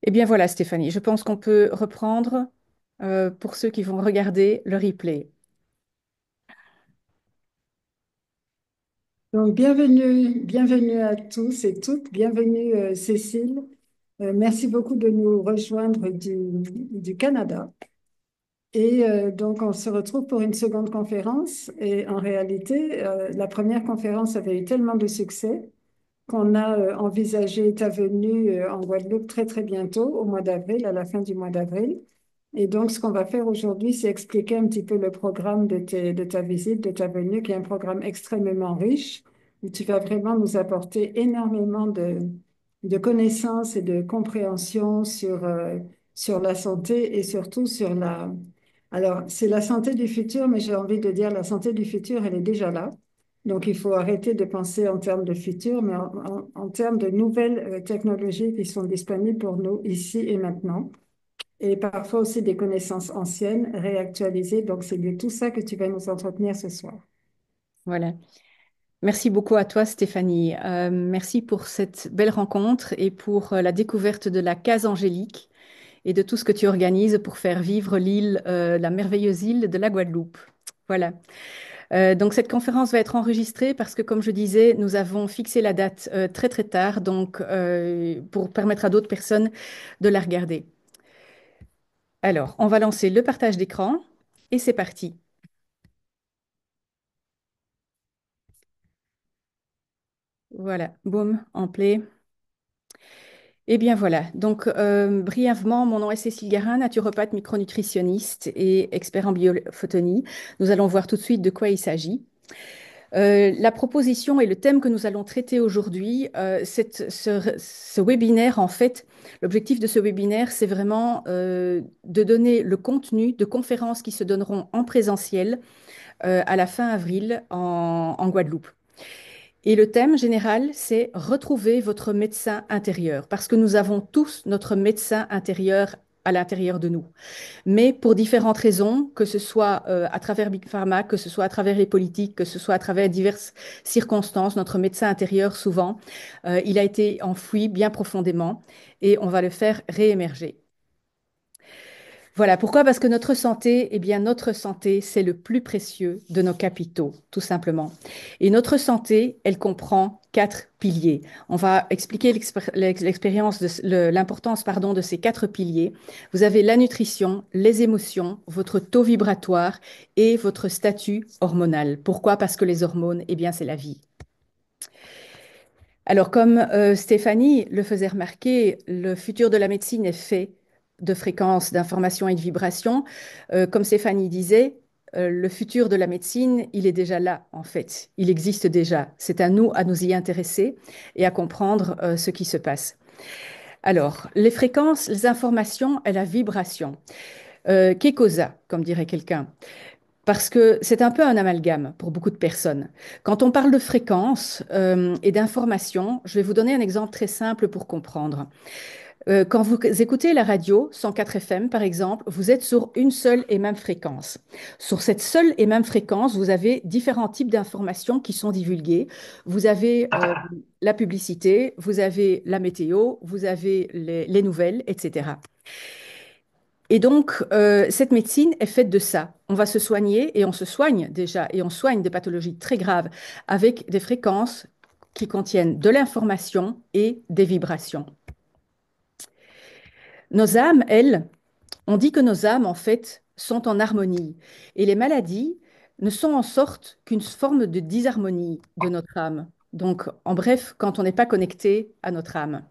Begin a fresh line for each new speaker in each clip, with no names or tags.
Eh bien voilà, Stéphanie, je pense qu'on peut reprendre pour ceux qui vont regarder le replay.
Donc, bienvenue à tous et toutes. Bienvenue, Cécile. Merci beaucoup de nous rejoindre du Canada. Donc, on se retrouve pour une seconde conférence. Et en réalité, la première conférence avait eu tellement de succès qu'on a envisagé ta venue en Guadeloupe très, très bientôt, au mois d'avril, à la fin du mois d'avril. Et donc, ce qu'on va faire aujourd'hui, c'est expliquer un petit peu le programme de ta visite, de ta venue, qui est un programme extrêmement riche, où tu vas vraiment nous apporter énormément de connaissances et de compréhension sur la santé et surtout sur la... Alors, c'est la santé du futur, mais j'ai envie de dire la santé du futur, elle est déjà là. Donc, il faut arrêter de penser en termes de futur, mais en termes de nouvelles technologies qui sont disponibles pour nous ici et maintenant. Et parfois aussi des connaissances anciennes, réactualisées. Donc, c'est de tout ça que tu vas nous entretenir ce soir.
Voilà. Merci beaucoup à toi, Stéphanie. Merci pour cette belle rencontre et pour la découverte de la Case Angélique et de tout ce que tu organises pour faire vivre l'île, la merveilleuse île de la Guadeloupe. Voilà. Donc cette conférence va être enregistrée parce que, comme je disais, nous avons fixé la date très très tard, donc pour permettre à d'autres personnes de la regarder. Alors, on va lancer le partage d'écran et c'est parti. Voilà, boum, en play. Eh bien voilà, donc brièvement, mon nom est Cécile Garin, naturopathe micronutritionniste et expert en biophotonie. Nous allons voir tout de suite de quoi il s'agit. La proposition et le thème que nous allons traiter aujourd'hui, ce webinaire, en fait, l'objectif de ce webinaire, c'est vraiment de donner le contenu de conférences qui se donneront en présentiel à la fin avril en Guadeloupe. Et le thème général, c'est retrouver votre médecin intérieur, parce que nous avons tous notre médecin intérieur à l'intérieur de nous. Mais pour différentes raisons, que ce soit à travers Big Pharma, que ce soit à travers les politiques, que ce soit à travers diverses circonstances, notre médecin intérieur, souvent, il a été enfoui bien profondément et on va le faire réémerger. Voilà, pourquoi? Parce que notre santé, eh bien, notre santé, c'est le plus précieux de nos capitaux, tout simplement. Et notre santé, elle comprend quatre piliers. On va expliquer l'expérience l'importance, pardon, de ces quatre piliers. Vous avez la nutrition, les émotions, votre taux vibratoire et votre statut hormonal. Pourquoi? Parce que les hormones, eh bien, c'est la vie. Alors, comme Stéphanie le faisait remarquer, le futur de la médecine est fait de fréquences, d'informations et de vibrations. Comme Stéphanie disait, le futur de la médecine, il est déjà là, en fait. Il existe déjà. C'est à nous y intéresser et à comprendre ce qui se passe. Alors, les fréquences, les informations et la vibration. Che cosa, comme dirait quelqu'un? Parce que c'est un peu un amalgame pour beaucoup de personnes. Quand on parle de fréquence et d'information, je vais vous donner un exemple très simple pour comprendre. Quand vous écoutez la radio 104 FM, par exemple, vous êtes sur une seule et même fréquence. Sur cette seule et même fréquence, vous avez différents types d'informations qui sont divulguées. Vous avez la publicité, vous avez la météo, vous avez les nouvelles, etc. Et donc, cette médecine est faite de ça. On va se soigner et on se soigne déjà, et on soigne des pathologies très graves avec des fréquences qui contiennent de l'information et des vibrations. Nos âmes, elles, on dit que nos âmes, en fait, sont en harmonie. Et les maladies ne sont en sorte qu'une forme de disharmonie de notre âme. Donc, en bref, quand on n'est pas connecté à notre âme.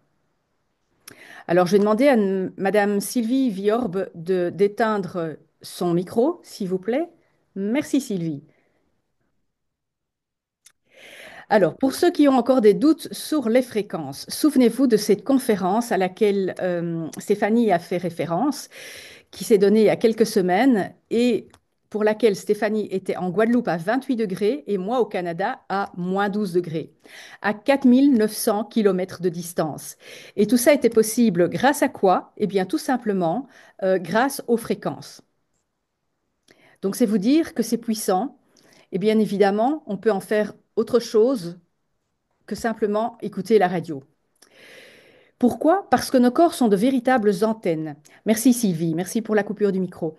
Alors, je vais demander à Madame Sylvie Viorbe d'éteindre son micro, s'il vous plaît. Merci Sylvie. Alors, pour ceux qui ont encore des doutes sur les fréquences, souvenez-vous de cette conférence à laquelle Stéphanie a fait référence, qui s'est donnée il y a quelques semaines et pour laquelle Stéphanie était en Guadeloupe à 28 degrés et moi au Canada à -12 degrés, à 4 900 kilomètres de distance. Et tout ça était possible grâce à quoi? Eh bien, tout simplement grâce aux fréquences. Donc, c'est vous dire que c'est puissant. Et bien évidemment, on peut en faire autre chose que simplement écouter la radio. Pourquoi? Parce que nos corps sont de véritables antennes. Merci Sylvie, merci pour la coupure du micro.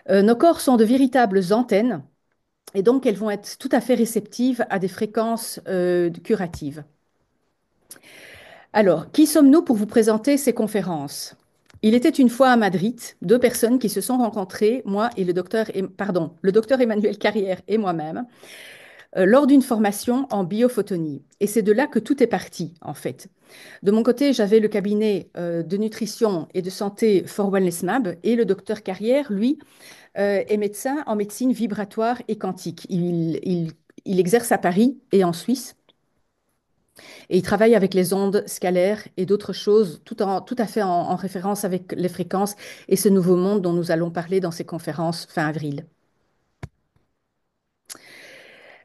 Nos corps sont de véritables antennes et donc elles vont être tout à fait réceptives à des fréquences curatives. Alors, qui sommes-nous pour vous présenter ces conférences? Il était une fois à Madrid deux personnes qui se sont rencontrées, moi et le docteur Emmanuel Carrière et moi-même, lors d'une formation en biophotonie. Et c'est de là que tout est parti, en fait. De mon côté, j'avais le cabinet de nutrition et de santé For Wellness Mab et le docteur Carrière, lui, est médecin en médecine vibratoire et quantique. Il exerce à Paris et en Suisse. Et il travaille avec les ondes scalaires et d'autres choses, tout à fait en référence avec les fréquences et ce nouveau monde dont nous allons parler dans ces conférences fin avril.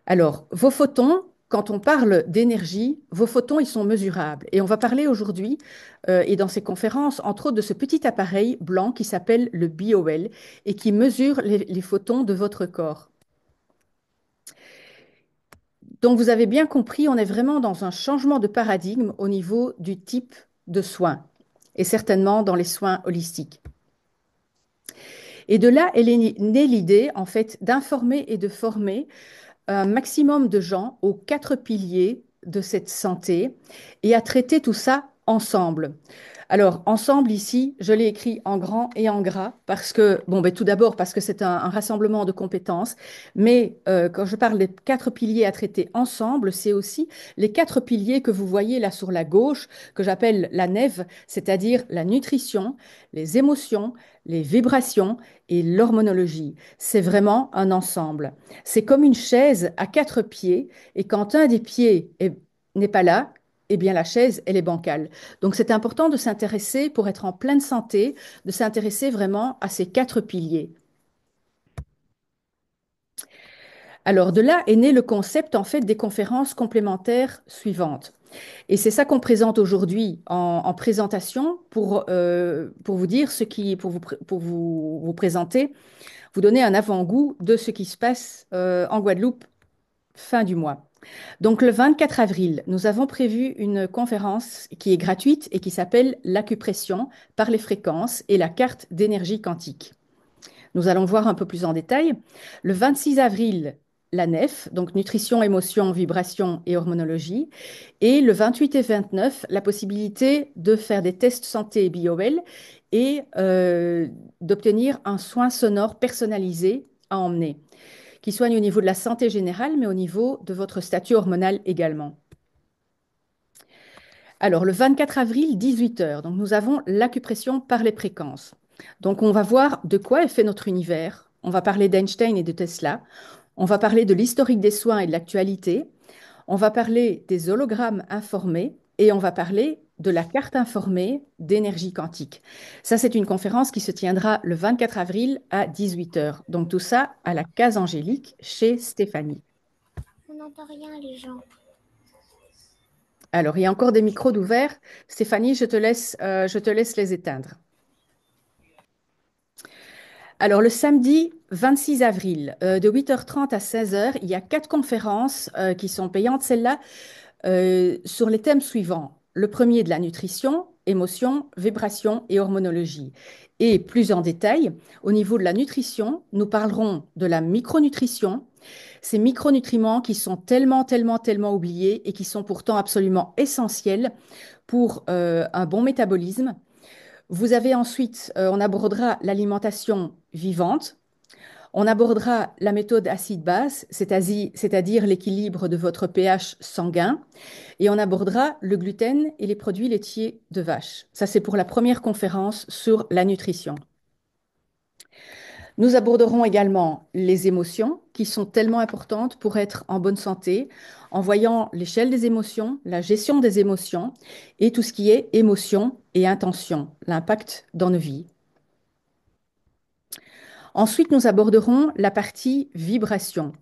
Alors, vos photons, quand on parle d'énergie, vos photons, ils sont mesurables. Et on va parler aujourd'hui, et dans ces conférences, entre autres, de ce petit appareil blanc qui s'appelle le BOL et qui mesure les photons de votre corps. Donc, vous avez bien compris, on est vraiment dans un changement de paradigme au niveau du type de soins, et certainement dans les soins holistiques. Et de là, elle est née l'idée, en fait, d'informer et de former un maximum de gens aux quatre piliers de cette santé et à traiter tout ça ensemble. Alors, ensemble, ici, je l'ai écrit en grand et en gras parce que, bon, ben, tout d'abord parce que c'est un rassemblement de compétences, mais quand je parle des quatre piliers à traiter ensemble, c'est aussi les quatre piliers que vous voyez là sur la gauche, que j'appelle la nef, c'est-à-dire la nutrition, les émotions, les vibrations et l'hormonologie. C'est vraiment un ensemble. C'est comme une chaise à quatre pieds, et quand un des n'est pas là, eh bien la chaise, elle est bancale. Donc c'est important de s'intéresser, pour être en pleine santé, de s'intéresser vraiment à ces quatre piliers. Alors de là est né le concept en fait des conférences complémentaires suivantes. Et c'est ça qu'on présente aujourd'hui en présentation pour vous dire vous présenter, vous donner un avant-goût de ce qui se passe en Guadeloupe fin du mois. Donc le 24 avril, nous avons prévu une conférence qui est gratuite et qui s'appelle l'acupression par les fréquences et la carte d'énergie quantique. Nous allons voir un peu plus en détail. Le 26 avril, la nef, donc nutrition, émotion, vibration et hormonologie. Et le 28 et 29, la possibilité de faire des tests santé BioWell et d'obtenir un soin sonore personnalisé à emmener, qui soigne au niveau de la santé générale, mais au niveau de votre statut hormonal également. Alors, le 24 avril, 18 heures, donc nous avons l'acupression par les fréquences. Donc, on va voir de quoi est fait notre univers. On va parler d'Einstein et de Tesla. On va parler de l'historique des soins et de l'actualité. On va parler des hologrammes informés et on va parler de la carte informée d'énergie quantique. Ça, c'est une conférence qui se tiendra le 24 avril à 18 heures. Donc, tout ça à la Case Angélique chez Stéphanie.
On n'entend rien, les gens.
Alors, il y a encore des micros d'ouvert. Stéphanie, je te laisse les éteindre. Alors, le samedi 26 avril, de 8h30 à 16h, il y a quatre conférences qui sont payantes, celles-là, sur les thèmes suivants. Le premier de la nutrition, émotion, vibration et hormonologie. Et plus en détail, au niveau de la nutrition, nous parlerons de la micronutrition, ces micronutriments qui sont tellement oubliés et qui sont pourtant absolument essentiels pour un bon métabolisme. Vous avez ensuite, on abordera l'alimentation vivante, on abordera la méthode acide-base, c'est-à-dire l'équilibre de votre pH sanguin, et on abordera le gluten et les produits laitiers de vache. Ça, c'est pour la première conférence sur la nutrition. Nous aborderons également les émotions qui sont tellement importantes pour être en bonne santé, en voyant l'échelle des émotions, la gestion des émotions et tout ce qui est émotion et intention, l'impact dans nos vies. Ensuite, nous aborderons la partie vibration.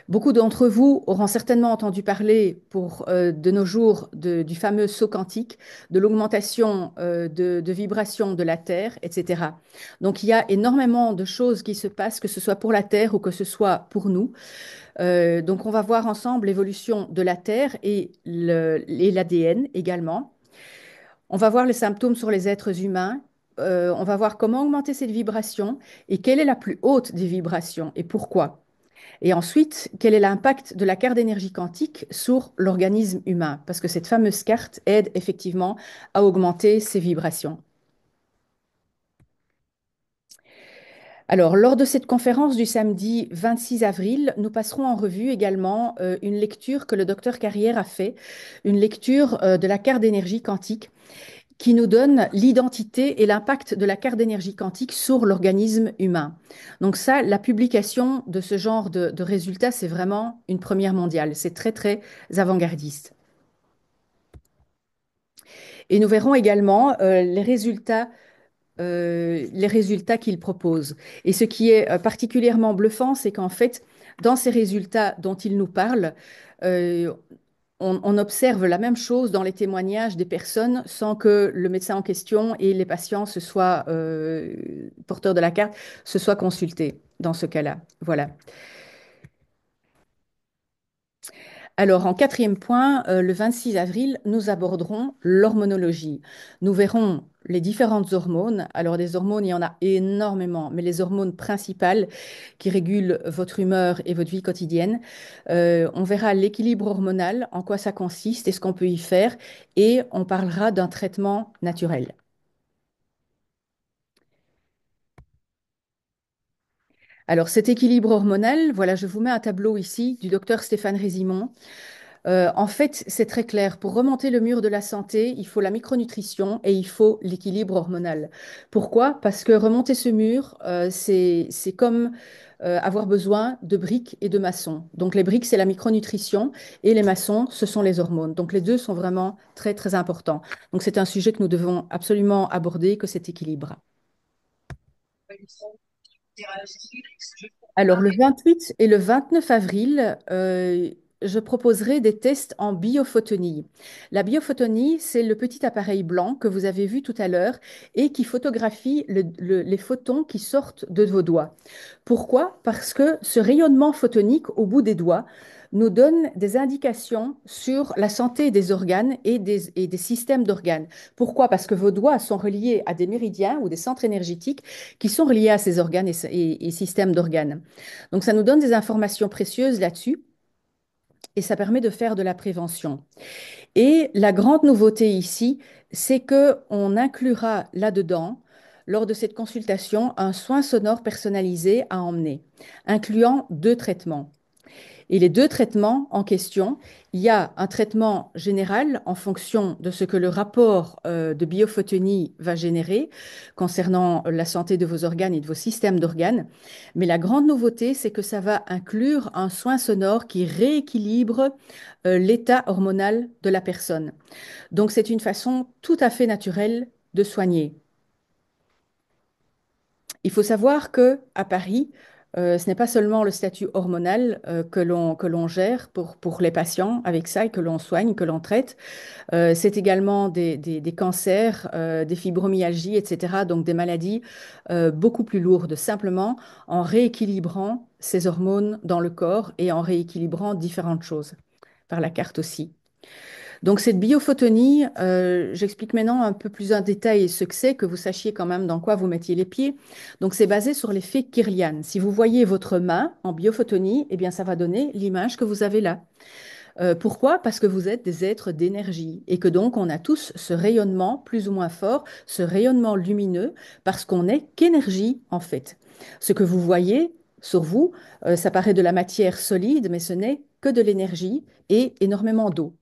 Beaucoup d'entre vous auront certainement entendu parler de nos jours du fameux saut quantique, de l'augmentation de vibrations de la Terre, etc. Donc il y a énormément de choses qui se passent, que ce soit pour la Terre ou que ce soit pour nous. Donc on va voir ensemble l'évolution de la Terre et l'ADN également. On va voir les symptômes sur les êtres humains. On va voir comment augmenter cette vibration et quelle est la plus haute des vibrations et pourquoi. Et ensuite, quel est l'impact de la carte d'énergie quantique sur l'organisme humain? Parce que cette fameuse carte aide effectivement à augmenter ces vibrations. Alors, lors de cette conférence du samedi 26 avril, nous passerons en revue également une lecture que le docteur Carrière a fait, une lecture de la carte d'énergie quantique qui nous donne l'identité et l'impact de la carte d'énergie quantique sur l'organisme humain. Donc ça, la publication de ce genre de résultats, c'est vraiment une première mondiale. C'est très, très avant-gardiste. Et nous verrons également les résultats qu'il propose. Et ce qui est particulièrement bluffant, c'est qu'en fait, dans ces résultats dont il nous parle, euh, on observe la même chose dans les témoignages des personnes sans que le médecin en question et les patients se soient porteurs de la carte se soient consultés dans ce cas-là. Voilà. Alors, en quatrième point, le 26 avril, nous aborderons l'hormonologie. Nous verrons les différentes hormones. Alors, des hormones, il y en a énormément, mais les hormones principales qui régulent votre humeur et votre vie quotidienne. On verra l'équilibre hormonal, en quoi ça consiste et ce qu'on peut y faire. Et on parlera d'un traitement naturel. Alors, cet équilibre hormonal, voilà, je vous mets un tableau ici du docteur Stéphane Résimon. En fait, c'est très clair. Pour remonter le mur de la santé, il faut la micronutrition et il faut l'équilibre hormonal. Pourquoi? Parce que remonter ce mur, c'est comme avoir besoin de briques et de maçons. Donc les briques, c'est la micronutrition et les maçons, ce sont les hormones. Donc les deux sont vraiment très, très importants. Donc c'est un sujet que nous devons absolument aborder, que cet équilibre. Alors, le 28 et le 29 avril, je proposerai des tests en biophotonie. La biophotonie, c'est le petit appareil blanc que vous avez vu tout à l'heure et qui photographie les photons qui sortent de vos doigts. Pourquoi? Parce que ce rayonnement photonique au bout des doigts nous donne des indications sur la santé des organes et des systèmes d'organes. Pourquoi? Parce que vos doigts sont reliés à des méridiens ou des centres énergétiques qui sont reliés à ces organes et systèmes d'organes. Donc, ça nous donne des informations précieuses là-dessus et ça permet de faire de la prévention. Et la grande nouveauté ici, c'est que on inclura là-dedans, lors de cette consultation, un soin sonore personnalisé à emmener, incluant 2 traitements. Et les 2 traitements en question, il y a un traitement général en fonction de ce que le rapport de biophotonie va générer concernant la santé de vos organes et de vos systèmes d'organes. Mais la grande nouveauté, c'est que ça va inclure un soin sonore qui rééquilibre l'état hormonal de la personne. Donc c'est une façon tout à fait naturelle de soigner. Il faut savoir que à Paris, ce n'est pas seulement le statut hormonal que l'on gère pour les patients avec ça et que l'on soigne, que l'on traite. C'est également des cancers, des fibromyalgies, etc. Donc des maladies beaucoup plus lourdes, simplement en rééquilibrant ces hormones dans le corps et en rééquilibrant différentes choses, par la carte aussi. Donc cette biophotonie, j'explique maintenant un peu plus en détail ce que c'est, que vous sachiez quand même dans quoi vous mettiez les pieds. Donc c'est basé sur l'effet Kirlian. Si vous voyez votre main en biophotonie, eh bien ça va donner l'image que vous avez là. Pourquoi? Parce que vous êtes des êtres d'énergie et que donc on a tous ce rayonnement plus ou moins fort, ce rayonnement lumineux, parce qu'on n'est qu'énergie en fait. Ce que vous voyez sur vous, ça paraît de la matière solide, mais ce n'est que de l'énergie et énormément d'eau.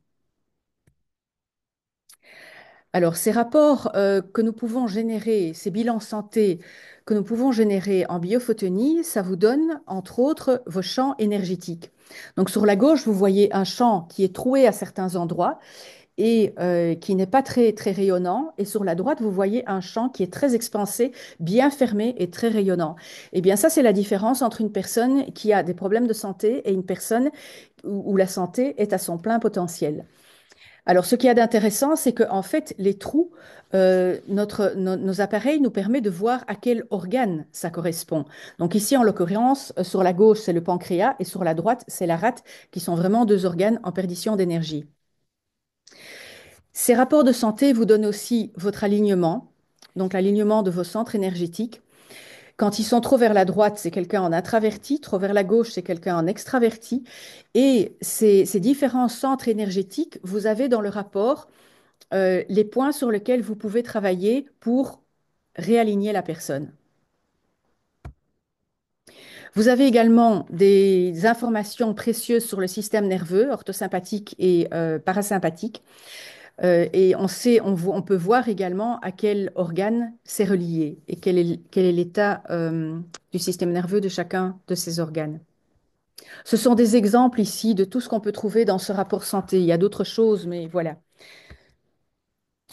Alors, ces rapports que nous pouvons générer, ces bilans santé que nous pouvons générer en biophotonie, ça vous donne, entre autres, vos champs énergétiques. Donc, sur la gauche, vous voyez un champ qui est troué à certains endroits et qui n'est pas très, très rayonnant. Et sur la droite, vous voyez un champ qui est très expansé, bien fermé et très rayonnant. Eh bien, ça, c'est la différence entre une personne qui a des problèmes de santé et une personne où la santé est à son plein potentiel. Alors, ce qu'il y a d'intéressant, c'est que en fait, les trous, nos appareils nous permettent de voir à quel organe ça correspond. Donc ici, en l'occurrence, sur la gauche, c'est le pancréas et sur la droite, c'est la rate, qui sont vraiment 2 organes en perdition d'énergie. Ces rapports de santé vous donnent aussi votre alignement, donc l'alignement de vos centres énergétiques. Quand ils sont trop vers la droite, c'est quelqu'un en introverti, trop vers la gauche, c'est quelqu'un en extraverti. Et ces différents centres énergétiques, vous avez dans le rapport les points sur lesquels vous pouvez travailler pour réaligner la personne. Vous avez également des informations précieuses sur le système nerveux, orthosympathique et parasympathique. Et on peut voir également à quel organe c'est relié et quel est l'état du système nerveux de chacun de ces organes. Ce sont des exemples ici de tout ce qu'on peut trouver dans ce rapport santé. Il y a d'autres choses, mais voilà.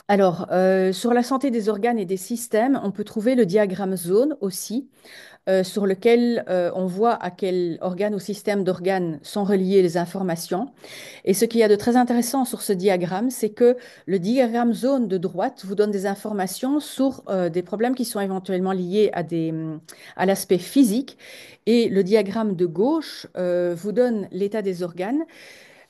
Alors, sur la santé des organes et des systèmes, on peut trouver le diagramme zone aussi, sur lequel on voit à quel organe ou système d'organes sont reliées les informations. Et ce qu'il y a de très intéressant sur ce diagramme, c'est que le diagramme zone de droite vous donne des informations sur des problèmes qui sont éventuellement liés à l'aspect physique. Et le diagramme de gauche vous donne l'état des organes.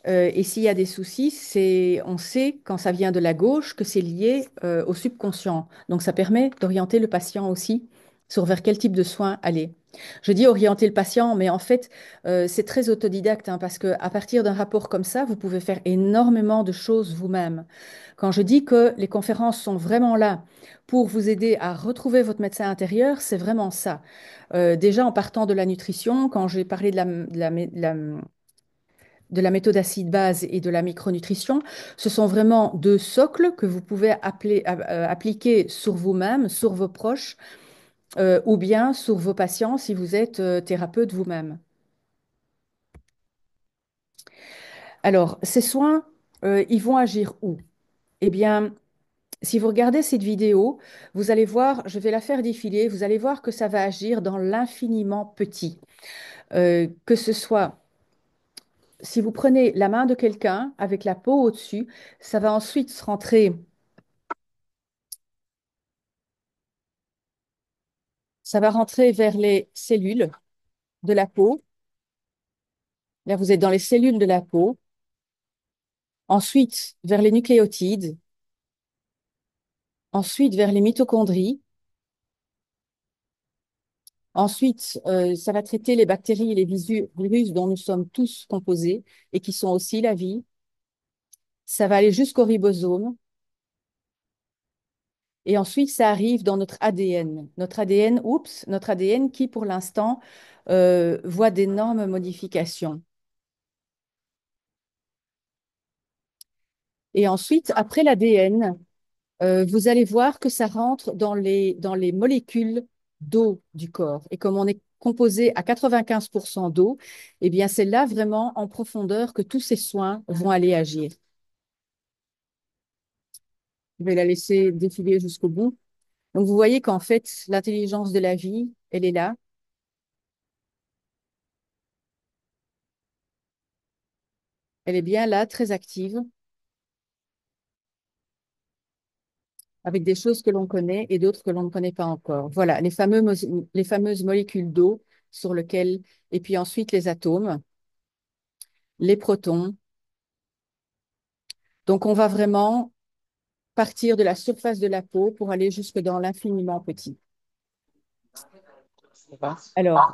Et s'il y a des soucis, on sait quand ça vient de la gauche que c'est lié au subconscient. Donc ça permet d'orienter le patient aussi sur vers quel type de soins aller. Je dis orienter le patient, mais en fait, c'est très autodidacte hein, parce qu'à partir d'un rapport comme ça, vous pouvez faire énormément de choses vous-même. Quand je dis que les conférences sont vraiment là pour vous aider à retrouver votre médecin intérieur, c'est vraiment ça. Déjà en partant de la nutrition, quand j'ai parlé de la méthode acide-base et de la micronutrition, ce sont vraiment deux socles que vous pouvez appliquer sur vous-même, sur vos proches, ou bien sur vos patients si vous êtes thérapeute vous-même. Alors, ces soins, ils vont agir où? Eh bien, si vous regardez cette vidéo, vous allez voir, je vais la faire défiler, vous allez voir que ça va agir dans l'infiniment petit. Que ce soit si vous prenez la main de quelqu'un avec la peau au-dessus, ça va ensuite se rentrer, ça va rentrer vers les cellules de la peau. Là, vous êtes dans les cellules de la peau. Ensuite, vers les nucléotides. Ensuite, vers les mitochondries. Ensuite, ça va traiter les bactéries et les virus dont nous sommes tous composés et qui sont aussi la vie. Ça va aller jusqu'au ribosome. Et ensuite, ça arrive dans notre ADN. Notre ADN qui, pour l'instant, voit d'énormes modifications. Et ensuite, après l'ADN, vous allez voir que ça rentre dans les molécules d'eau du corps. Et comme on est composé à 95% d'eau, eh bien, c'est là vraiment en profondeur que tous ces soins vont aller agir. Je vais la laisser défiler jusqu'au bout. Donc, vous voyez qu'en fait, l'intelligence de la vie, elle est là. Elle est bien là, très active, avec des choses que l'on connaît et d'autres que l'on ne connaît pas encore. Voilà, les fameuses molécules d'eau sur lesquelles, et puis ensuite les atomes, les protons. Donc, on va vraiment partir de la surface de la peau pour aller jusque dans l'infiniment petit. Alors,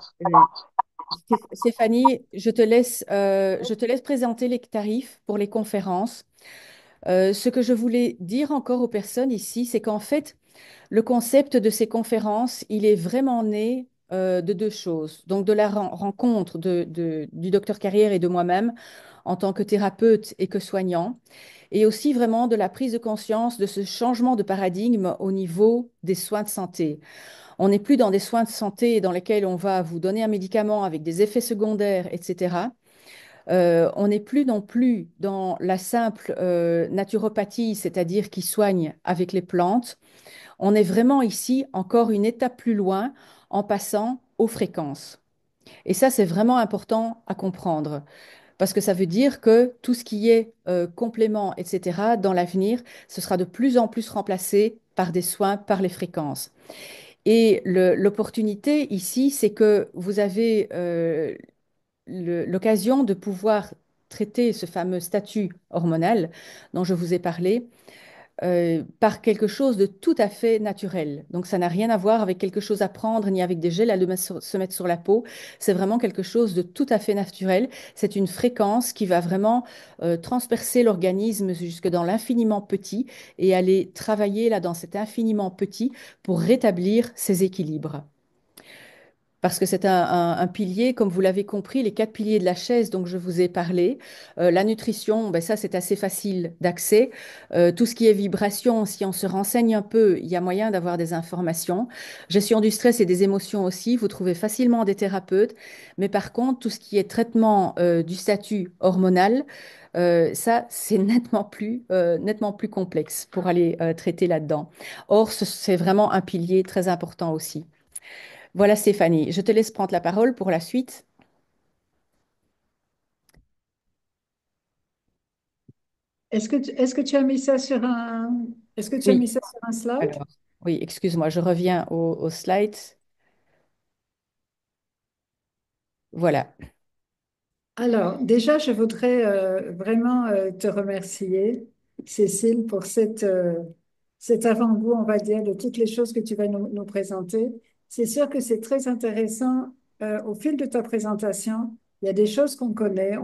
Stéphanie, je te laisse présenter les tarifs pour les conférences. Ce que je voulais dire encore aux personnes ici, c'est qu'en fait, le concept de ces conférences, il est vraiment né de deux choses. Donc, de la rencontre du docteur Carrière et de moi-même en tant que thérapeute et que soignant, et aussi vraiment de la prise de conscience de ce changement de paradigme au niveau des soins de santé. On n'est plus dans des soins de santé dans lesquels on va vous donner un médicament avec des effets secondaires, etc. On n'est plus non plus dans la simple naturopathie, c'est-à-dire qui soigne avec les plantes. On est vraiment ici encore une étape plus loin en passant aux fréquences. Et ça, c'est vraiment important à comprendre parce que ça veut dire que tout ce qui est complément, etc., dans l'avenir, ce sera de plus en plus remplacé par des soins, par les fréquences. Et l'opportunité ici, c'est que vous avez l'occasion de pouvoir traiter ce fameux statut hormonal dont je vous ai parlé par quelque chose de tout à fait naturel. Donc ça n'a rien à voir avec quelque chose à prendre ni avec des gels à se mettre sur la peau. C'est vraiment quelque chose de tout à fait naturel. C'est une fréquence qui va vraiment transpercer l'organisme jusque dans l'infiniment petit et aller travailler là dans cet infiniment petit pour rétablir ses équilibres. Parce que c'est un pilier, comme vous l'avez compris, les quatre piliers de la chaise dont je vous ai parlé. La nutrition, ben ça c'est assez facile d'accès. Tout ce qui est vibration, si on se renseigne un peu, il y a moyen d'avoir des informations. Gestion du stress et des émotions aussi, vous trouvez facilement des thérapeutes. Mais par contre, tout ce qui est traitement du statut hormonal, ça c'est nettement plus complexe pour aller traiter là-dedans. Or, c'est vraiment un pilier très important aussi. Voilà Stéphanie, je te laisse prendre la parole pour la suite.
Est-ce que tu as mis ça sur est-ce que tu as
Oui,
mis ça sur un slide?
alors, oui, excuse-moi, je reviens au slide. Voilà.
Alors, déjà, je voudrais vraiment te remercier, Cécile, pour cet avant-goût, on va dire, de toutes les choses que tu vas nous présenter. C'est sûr que c'est très intéressant. Au fil de ta présentation, il y a des choses on connaît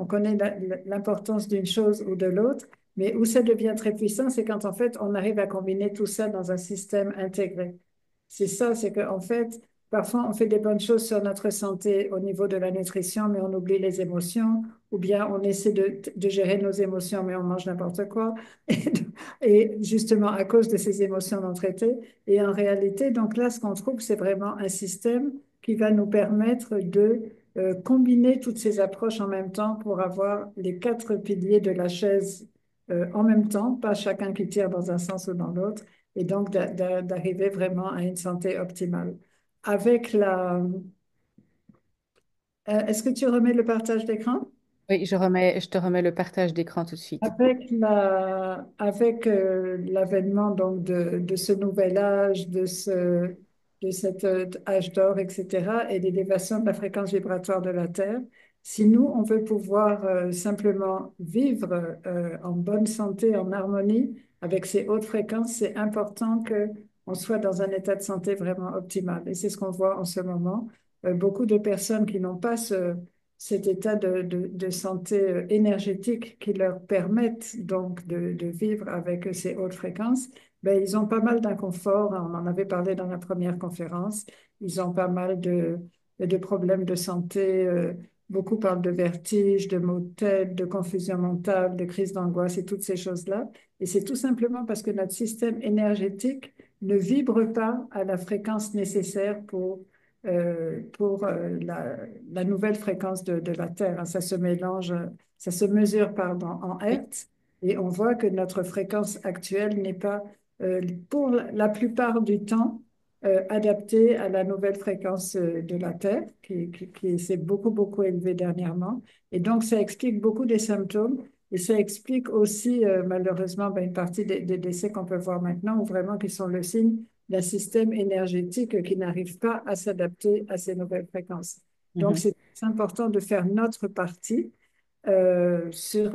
l'importance d'une chose ou de l'autre, mais où ça devient très puissant, c'est quand en fait on arrive à combiner tout ça dans un système intégré. C'est ça, c'est qu'en fait, parfois, on fait des bonnes choses sur notre santé au niveau de la nutrition, mais on oublie les émotions, ou bien on essaie de gérer nos émotions, mais on mange n'importe quoi. Et justement, à cause de ces émotions non traitées. Et en réalité, donc là, ce qu'on trouve, c'est vraiment un système qui va nous permettre de combiner toutes ces approches en même temps pour avoir les quatre piliers de la chaise en même temps, pas chacun qui tire dans un sens ou dans l'autre, et donc d'arriver vraiment à une santé optimale. Avec est-ce que tu remets le partage d'écran?
Oui, je te remets le partage d'écran tout de suite.
Avec l'avènement donc de ce nouvel âge, de cet âge d'or, etc., et l'élévation de la fréquence vibratoire de la Terre, si nous, on veut pouvoir simplement vivre en bonne santé, en harmonie avec ces hautes fréquences, c'est important que on soit dans un état de santé vraiment optimal. Et c'est ce qu'on voit en ce moment. Beaucoup de personnes qui n'ont pas cet état de santé énergétique qui leur permettent donc de vivre avec ces hautes fréquences, ben, ils ont pas mal d'inconfort. On en avait parlé dans la première conférence. Ils ont pas mal de problèmes de santé. Beaucoup parlent de vertige, de maux de tête, de confusion mentale, de crise d'angoisse et toutes ces choses-là. Et c'est tout simplement parce que notre système énergétique ne vibre pas à la fréquence nécessaire pour la nouvelle fréquence de la Terre, hein. Ça se mélange, ça se mesure, pardon, en
Oui.
hertz et on voit que notre fréquence actuelle n'est pas, pour la plupart du temps, adaptée à la nouvelle fréquence de la Terre, qui s'est beaucoup, beaucoup élevée dernièrement. Et donc, ça explique beaucoup des symptômes. Et ça explique aussi, malheureusement, ben, une partie des décès qu'on peut voir maintenant, ou vraiment qui sont le signe d'un système énergétique qui n'arrive pas à s'adapter à ces nouvelles fréquences. Donc,
Mhm.
c'est important de faire notre partie sur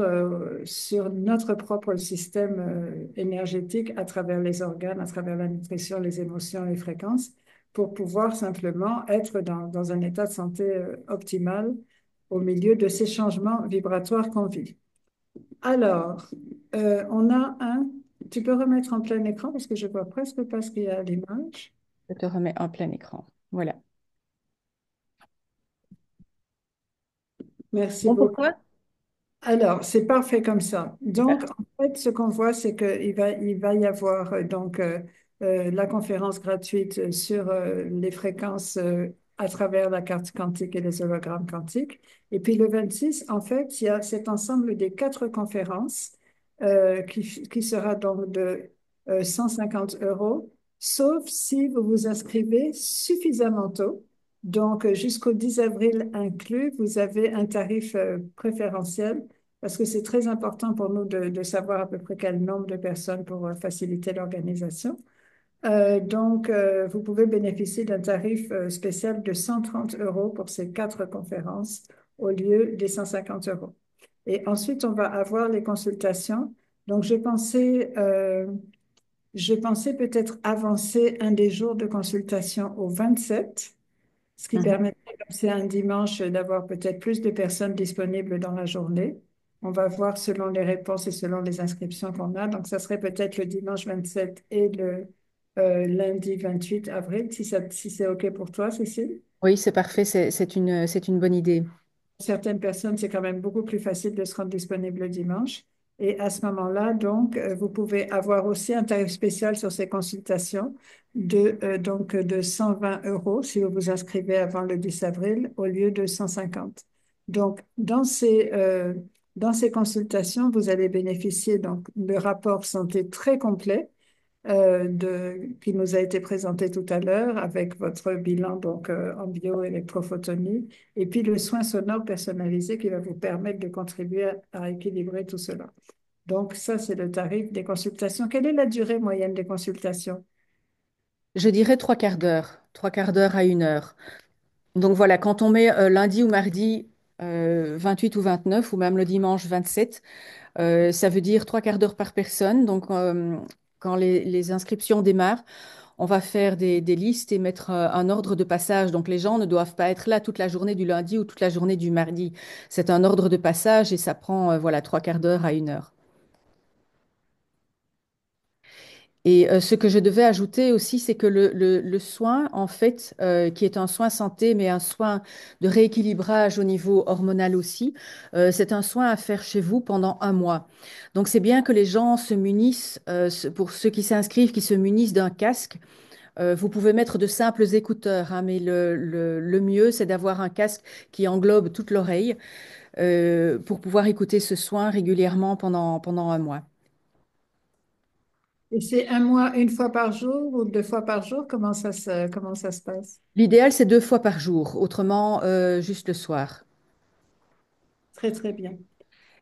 notre propre système énergétique à travers les organes, à travers la nutrition, les émotions, les fréquences, pour pouvoir simplement être dans un état de santé optimal au milieu de ces changements vibratoires qu'on vit. Alors, on a un... Tu peux remettre en plein écran parce que je vois presque pas ce qu'il y a à l'image.
Je te remets en plein écran. Voilà.
Merci
Bon pour
beaucoup.
toi?
Alors, c'est parfait comme ça.
Super.
Donc, en fait, ce qu'on voit, c'est il va y avoir la conférence gratuite sur les fréquences à travers la carte quantique et les hologrammes quantiques. Et puis le 26, en fait, il y a cet ensemble des quatre conférences qui sera donc de 150 euros, sauf si vous vous inscrivez suffisamment tôt. Donc, jusqu'au 10 avril inclus, vous avez un tarif préférentiel parce que c'est très important pour nous de savoir à peu près quel nombre de personnes pour faciliter l'organisation. Vous pouvez bénéficier d'un tarif spécial de 130 euros pour ces quatre conférences au lieu des 150 euros. Et ensuite, on va avoir les consultations. Donc, je pensais peut-être avancer un des jours de consultation au 27, ce qui
Mhm.
permettrait, comme c'est un dimanche, d'avoir peut-être plus de personnes disponibles dans la journée. On va voir selon les réponses et selon les inscriptions qu'on a. Donc, ça serait peut-être le dimanche 27 et le lundi 28 avril, si c'est OK pour toi, Cécile.
Oui, c'est parfait, c'est une bonne idée.
Pour certaines personnes, c'est quand même beaucoup plus facile de se rendre disponible le dimanche. Et à ce moment-là, donc, vous pouvez avoir aussi un tarif spécial sur ces consultations de 120 euros si vous vous inscrivez avant le 10 avril au lieu de 150. Donc, dans ces consultations, vous allez bénéficier donc de rapport santé très complet qui nous a été présenté tout à l'heure avec votre bilan donc, en bioélectrophotonie et puis le soin sonore personnalisé qui va vous permettre de contribuer à équilibrer tout cela. Donc, ça, c'est le tarif des consultations. Quelle est la durée moyenne des consultations?
Je dirais trois quarts d'heure à une heure. Donc voilà, quand on met lundi ou mardi 28 ou 29 ou même le dimanche 27, ça veut dire trois quarts d'heure par personne. Donc quand les inscriptions démarrent, on va faire des listes et mettre un ordre de passage. Donc les gens ne doivent pas être là toute la journée du lundi ou toute la journée du mardi. C'est un ordre de passage et ça prend voilà trois quarts d'heure à une heure. Et ce que je devais ajouter aussi, c'est que le soin, en fait, qui est un soin santé, mais un soin de rééquilibrage au niveau hormonal aussi, c'est un soin à faire chez vous pendant un mois. Donc c'est bien que les gens se munissent, pour ceux qui s'inscrivent, qui se munissent d'un casque. Vous pouvez mettre de simples écouteurs, hein, mais le mieux, c'est d'avoir un casque qui englobe toute l'oreille pour pouvoir écouter ce soin régulièrement pendant un mois.
Et c'est un mois, une fois par jour ou deux fois par jour? Comment ça se passe?
L'idéal, c'est deux fois par jour, autrement, juste le soir.
Très, très bien.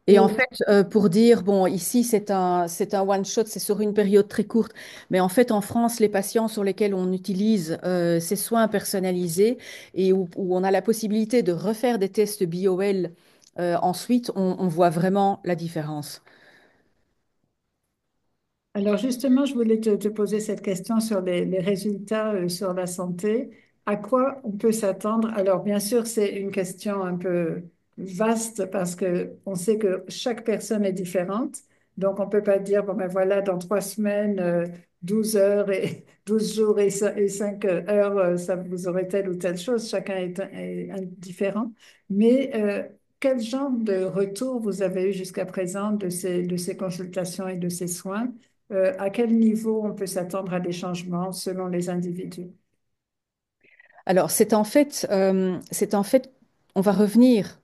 Et en
Et
fait, pour dire, bon, ici, c'est un one-shot, c'est sur une période très courte, mais en fait, en France, les patients sur lesquels on utilise ces soins personnalisés et où on a la possibilité de refaire des tests BioL, ensuite, on voit vraiment la différence.
alors justement, je voulais te poser cette question sur les résultats sur la santé. À quoi on peut s'attendre? Alors bien sûr, c'est une question un peu vaste parce que on sait que chaque personne est différente. Donc on peut pas dire, bon ben voilà, dans 3 semaines, 12 heures et 12 jours et 5 heures, ça vous aurez telle ou telle chose. Chacun est différent. Mais quel genre de retour vous avez eu jusqu'à présent de ces consultations et de ces soins? À quel niveau on peut s'attendre à des changements selon les individus?
Alors, c'est en fait, on va revenir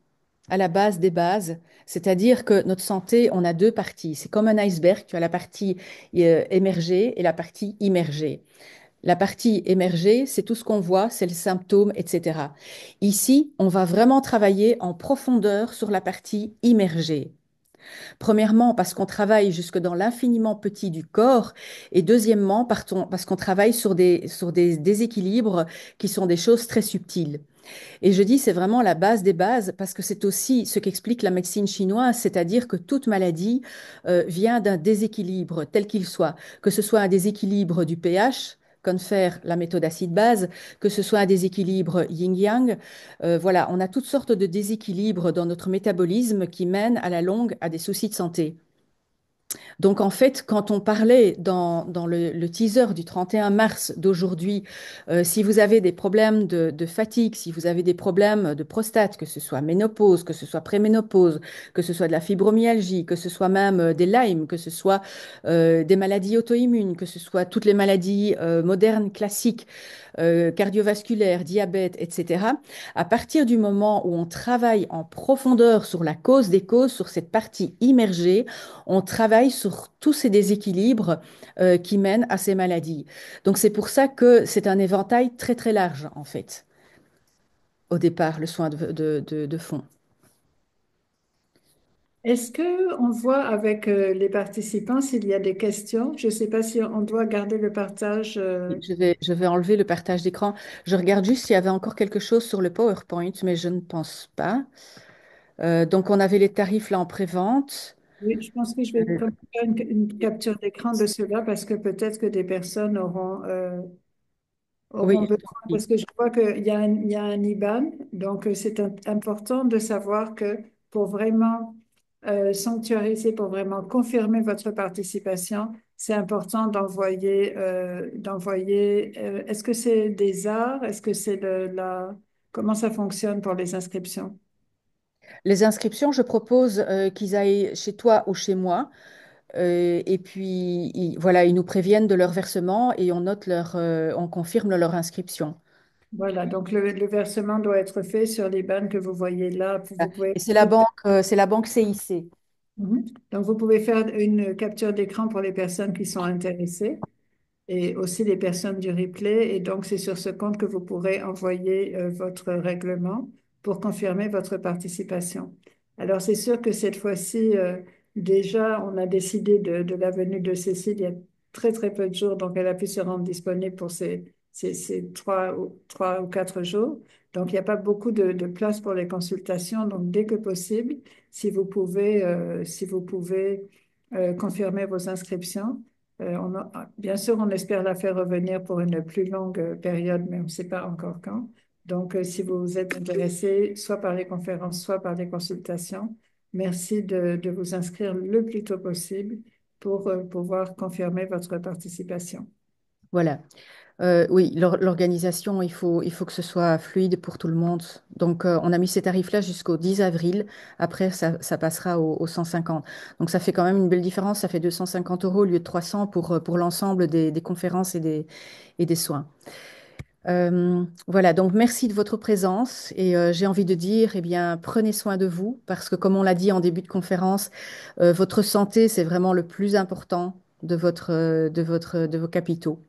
à la base des bases, c'est-à-dire que notre santé, on a deux parties. C'est comme un iceberg, tu as la partie émergée et la partie immergée. La partie émergée, c'est tout ce qu'on voit, c'est le symptôme, etc. Ici, on va vraiment travailler en profondeur sur la partie immergée. Premièrement, parce qu'on travaille jusque dans l'infiniment petit du corps, et deuxièmement, parce qu'on travaille sur des déséquilibres qui sont des choses très subtiles. Et je dis c'est vraiment la base des bases parce que c'est aussi ce qu'explique la médecine chinoise, c'est-à-dire que toute maladie vient d'un déséquilibre tel qu'il soit, que ce soit un déséquilibre du pH, confère la méthode acide-base, que ce soit un déséquilibre yin-yang. Voilà, on a toutes sortes de déséquilibres dans notre métabolisme qui mènent à la longue à des soucis de santé. Donc en fait, quand on parlait dans le teaser du 31 mars d'aujourd'hui, si vous avez des problèmes de fatigue, si vous avez des problèmes de prostate, que ce soit ménopause, que ce soit préménopause, que ce soit de la fibromyalgie, que ce soit même des Lyme, que ce soit des maladies auto-immunes, que ce soit toutes les maladies modernes classiques, cardiovasculaires, diabète, etc., à partir du moment où on travaille en profondeur sur la cause des causes, sur cette partie immergée, on travaille sur tous ces déséquilibres qui mènent à ces maladies. Donc c'est pour ça que c'est un éventail très très large en fait, au départ, le soin de fond.
Est-ce que on voit avec les participants s'il y a des questions? Je ne sais pas si on doit garder le partage.
Je vais enlever le partage d'écran. Je regarde juste s'il y avait encore quelque chose sur le PowerPoint, mais je ne pense pas. Donc, on avait les tarifs là en pré-vente.
Oui, je pense que je vais
Euh,
faire une capture d'écran de cela parce que peut-être que des personnes
oui,
auront
je t'en
besoin,
prie.
parce que je vois qu'il y a un IBAN, donc c'est important de savoir que pour vraiment sanctuariser, pour vraiment confirmer votre participation, c'est important d'envoyer. Est-ce que c'est des arts? Est-ce que c'est comment ça fonctionne pour les inscriptions?
Les inscriptions, je propose qu'ils aillent chez toi ou chez moi. Et puis, voilà, ils nous préviennent de leur versement et on confirme leur inscription.
Voilà, donc le versement doit être fait sur l'IBAN que vous voyez là. Vous pouvez
Et c'est la banque CIC.
Mhm. Donc, vous pouvez faire une capture d'écran pour les personnes qui sont intéressées et aussi les personnes du replay. Et donc, c'est sur ce compte que vous pourrez envoyer votre règlement pour confirmer votre participation. Alors, c'est sûr que cette fois-ci, déjà, on a décidé de la venue de Cécile il y a très, très peu de jours. Donc, elle a pu se rendre disponible pour ces 3 ou 4 jours. Donc, il n'y a pas beaucoup de place pour les consultations. Donc, dès que possible, si vous pouvez confirmer vos inscriptions. Bien sûr, on espère la faire revenir pour une plus longue période, mais on ne sait pas encore quand. Donc, si vous êtes intéressé, soit par les conférences, soit par les consultations, merci de vous inscrire le plus tôt possible pour pouvoir confirmer votre participation.
Voilà. Oui, l'organisation, il faut que ce soit fluide pour tout le monde. Donc, on a mis ces tarifs-là jusqu'au 10 avril. Après, ça passera au 150. Donc, ça fait quand même une belle différence. Ça fait 250 € au lieu de 300 pour l'ensemble des conférences et des soins. Voilà, donc merci de votre présence et j'ai envie de dire, eh bien, prenez soin de vous parce que comme on l'a dit en début de conférence, votre santé, c'est vraiment le plus important de vos capitaux.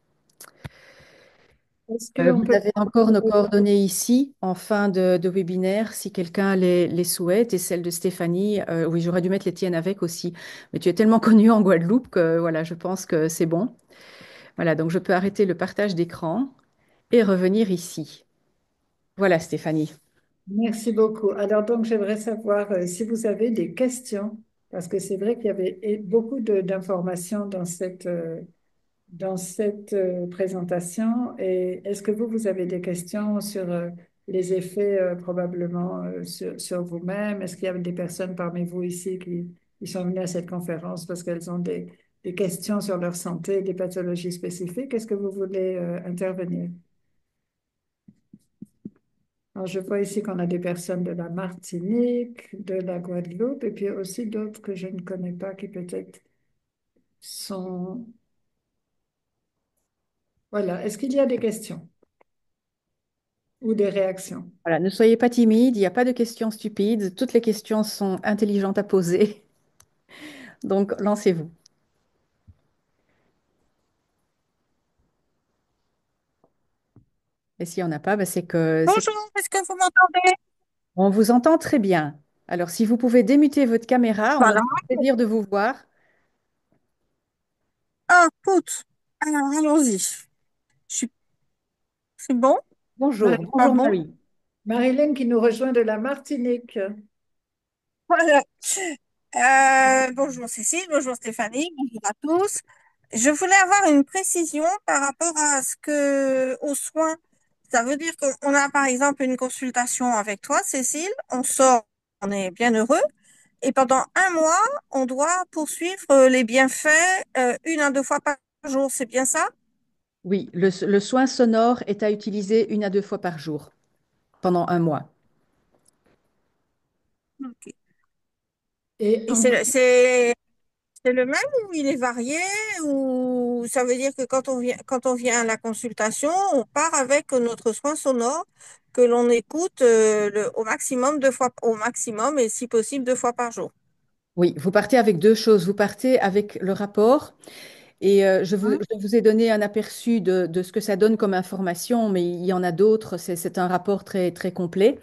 Est-ce qu'on
Vous
peut
avez encore nos coordonnées ici en fin de webinaire si quelqu'un les souhaite et celle de Stéphanie. Oui, j'aurais dû mettre les tiennes avec aussi, mais tu es tellement connue en Guadeloupe que voilà, je pense que c'est bon. Voilà, donc je peux arrêter le partage d'écran et revenir ici. Voilà, Stéphanie.
Merci beaucoup. Alors donc, j'aimerais savoir si vous avez des questions, parce que c'est vrai qu'il y avait beaucoup d'informations dans cette présentation. Et est-ce que vous avez des questions sur les effets probablement sur vous-même? Est-ce qu'il y a des personnes parmi vous ici qui sont venues à cette conférence parce qu'elles ont des questions sur leur santé, des pathologies spécifiques? Est-ce que vous voulez intervenir? Alors, je vois ici qu'on a des personnes de la Martinique, de la Guadeloupe, et puis aussi d'autres que je ne connais pas qui peut-être sont... Voilà. Est-ce qu'il y a des questions ou des réactions?
Voilà, ne soyez pas timide, il n'y a pas de questions stupides, toutes les questions sont intelligentes à poser, donc lancez-vous. Et s'il n'y en a pas, ben, c'est que c'est
Bonjour, est-ce que vous m'entendez?
on vous entend très bien. Alors, si vous pouvez démuter votre caméra, on aura
Voilà.
le plaisir de vous voir.
Ah, put. Alors, allons-y. C'est bon?
Bonjour,
Marie-
Pas
bonjour
bon?
Marie.
Marilyn qui nous rejoint de la Martinique.
Voilà. Bonjour Cécile, bonjour Stéphanie, bonjour à tous. Je voulais avoir une précision par rapport à aux soins. Ça veut dire qu'on a par exemple une consultation avec toi, Cécile, on sort, on est bien heureux, et pendant un mois, on doit poursuivre les bienfaits 1 à 2 fois par jour, c'est bien ça?
Oui, le soin sonore est à utiliser 1 à 2 fois par jour pendant un mois.
Ok.
Et
Et c'est le même ou il est varié ou ça veut dire que quand on vient à la consultation, on part avec notre soin sonore que l'on écoute au maximum 2 fois, au maximum et si possible 2 fois par jour.
Oui, vous partez avec deux choses. Vous partez avec le rapport et
Hein.
je vous ai donné un aperçu de ce que ça donne comme information, mais il y en a d'autres. C'est un rapport très, très complet.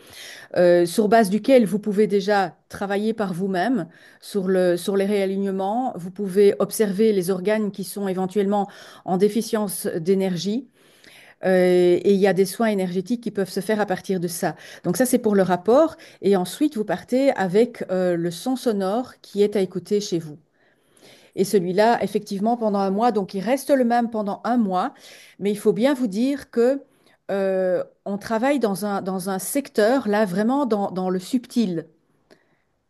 Sur base duquel vous pouvez déjà travailler par vous-même sur les réalignements. Vous pouvez observer les organes qui sont éventuellement en déficience d'énergie. Et il y a des soins énergétiques qui peuvent se faire à partir de ça. Donc ça, c'est pour le rapport. Et ensuite, vous partez avec le son sonore qui est à écouter chez vous. Et celui-là, effectivement, pendant un mois, donc il reste le même pendant un mois, mais il faut bien vous dire que on travaille dans un secteur, là, vraiment dans le subtil.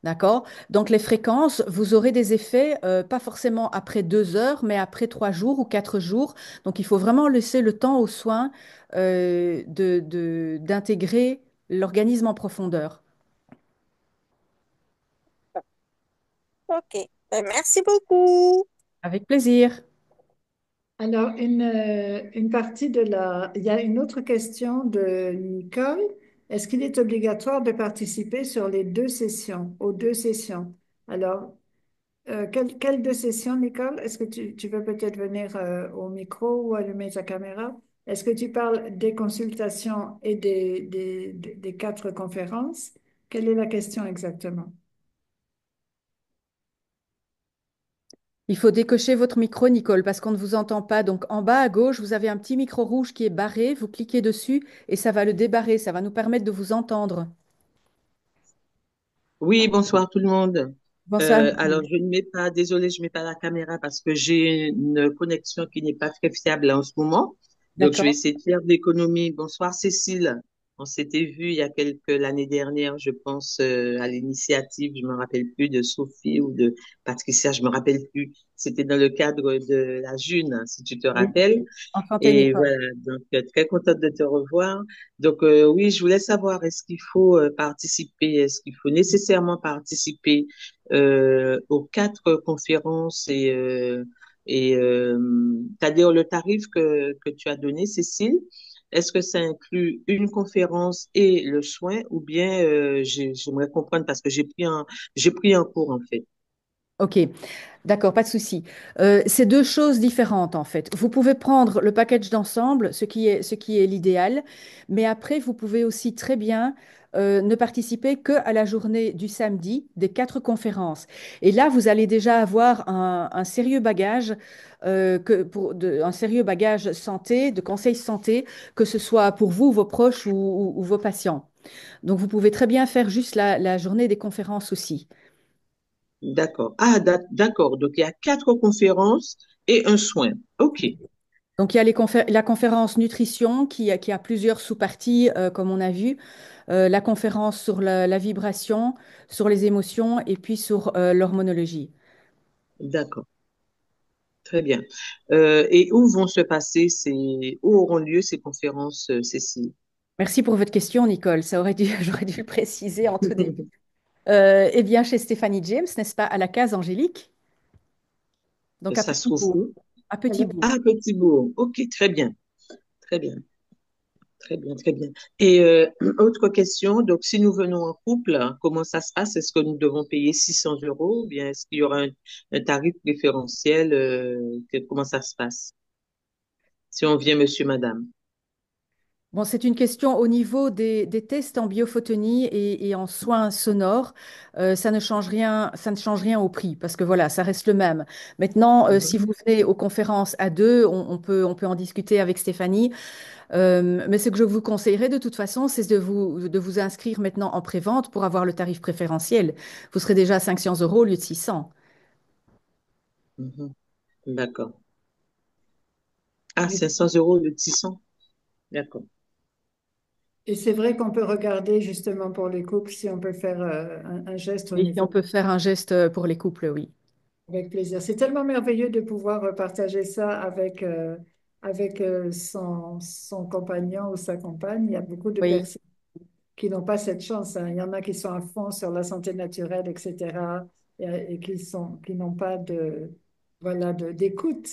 D'accord? Donc les fréquences, vous aurez des effets, pas forcément après 2 heures, mais après 3 jours ou 4 jours. Donc il faut vraiment laisser le temps aux soins d'intégrer l'organisme en profondeur.
Ok. Ben, merci beaucoup.
Avec plaisir.
Alors, une partie de la... Il y a une autre question de Nicole. Est-ce qu'il est obligatoire de participer sur les deux sessions, aux deux sessions? Alors, quelles deux sessions, Nicole? Est-ce que tu veux peut-être venir au micro ou allumer ta caméra? Est-ce que tu parles des consultations et des quatre conférences? Quelle est la question exactement?
Il faut décocher votre micro, Nicole, parce qu'on ne vous entend pas. Donc en bas à gauche, vous avez un petit micro rouge qui est barré. Vous cliquez dessus et ça va le débarrer. Ça va nous permettre de vous entendre.
Oui, bonsoir tout le monde.
Bonsoir,
Alors,
Nicole.
je ne mets pas, désolée, je ne mets pas la caméra parce que j'ai une connexion qui n'est pas très fiable en ce moment. Donc, je vais
D'accord.
essayer de faire de l'économie. Bonsoir, Cécile. On s'était vu il y a l'année dernière, je pense, à l'initiative, je me rappelle plus de Sophie ou de Patricia, je me rappelle plus. C'était dans le cadre de la June, si tu te
Oui.
rappelles.
Enchantée,
Et
Nicole.
voilà, donc très contente de te revoir. Donc oui, je voulais savoir, est-ce qu'il faut participer, est-ce qu'il faut nécessairement participer aux quatre conférences et c'est-à-dire le tarif que tu as donné, Cécile, est-ce que ça inclut une conférence et le soin ou bien j'aimerais comprendre parce que j'ai pris un cours en fait.
Ok, d'accord, pas de souci. C'est deux choses différentes en fait. Vous pouvez prendre le package d'ensemble, ce qui est l'idéal, mais après, vous pouvez aussi très bien ne participer que à la journée du samedi des quatre conférences. Et là, vous allez déjà avoir un sérieux bagage, un sérieux bagage santé, de conseils santé, que ce soit pour vous, vos proches ou vos patients. Donc, vous pouvez très bien faire juste la journée des conférences aussi.
D'accord. Ah, d'accord. Donc il y a quatre conférences et un soin. OK.
Donc, il y a la conférence nutrition qui a plusieurs sous-parties, comme on a vu. La conférence sur la vibration, sur les émotions et puis sur l'hormonologie.
D'accord. Très bien. Et où vont se passer où auront lieu ces conférences, Cécile?
Merci pour votre question, Nicole. J'aurais dû le préciser en tout début. Eh bien, chez Stéphanie James, n'est-ce pas, à la case Angélique? Donc, à
Ça se
Petit
trouve
Bourg.
où?
À Petit
Alors,
Bourg.
Ah, Petit-Bourg. OK, très bien. Très bien. Très bien, très bien. Et autre question, donc si nous venons en couple, hein, comment ça se passe? Est-ce que nous devons payer 600 euros ou bien est-ce qu'il y aura un tarif préférentiel? Comment ça se passe? Si on vient monsieur, madame.
Bon, c'est une question au niveau des tests en biophotonie et en soins sonores. Ça ne change rien au prix parce que voilà, ça reste le même. Maintenant, si
Mhm.
vous venez aux conférences à deux, on peut en discuter avec Stéphanie. Mais ce que je vous conseillerais de toute façon, c'est de vous inscrire maintenant en prévente pour avoir le tarif préférentiel. Vous serez déjà à 500 euros au lieu de 600.
Mhm. D'accord. Ah,
mais
500 euros le 600. D'accord.
Et c'est vrai qu'on peut regarder justement pour les couples si on peut faire un geste au
Oui, si on
niveau
peut faire un geste pour les couples, oui.
avec plaisir. C'est tellement merveilleux de pouvoir partager ça avec son compagnon ou sa compagne. Il y a beaucoup de
Oui.
personnes qui n'ont pas cette chance, hein. Il y en a qui sont à fond sur la santé naturelle, etc., et qui n'ont pas voilà, d'écoute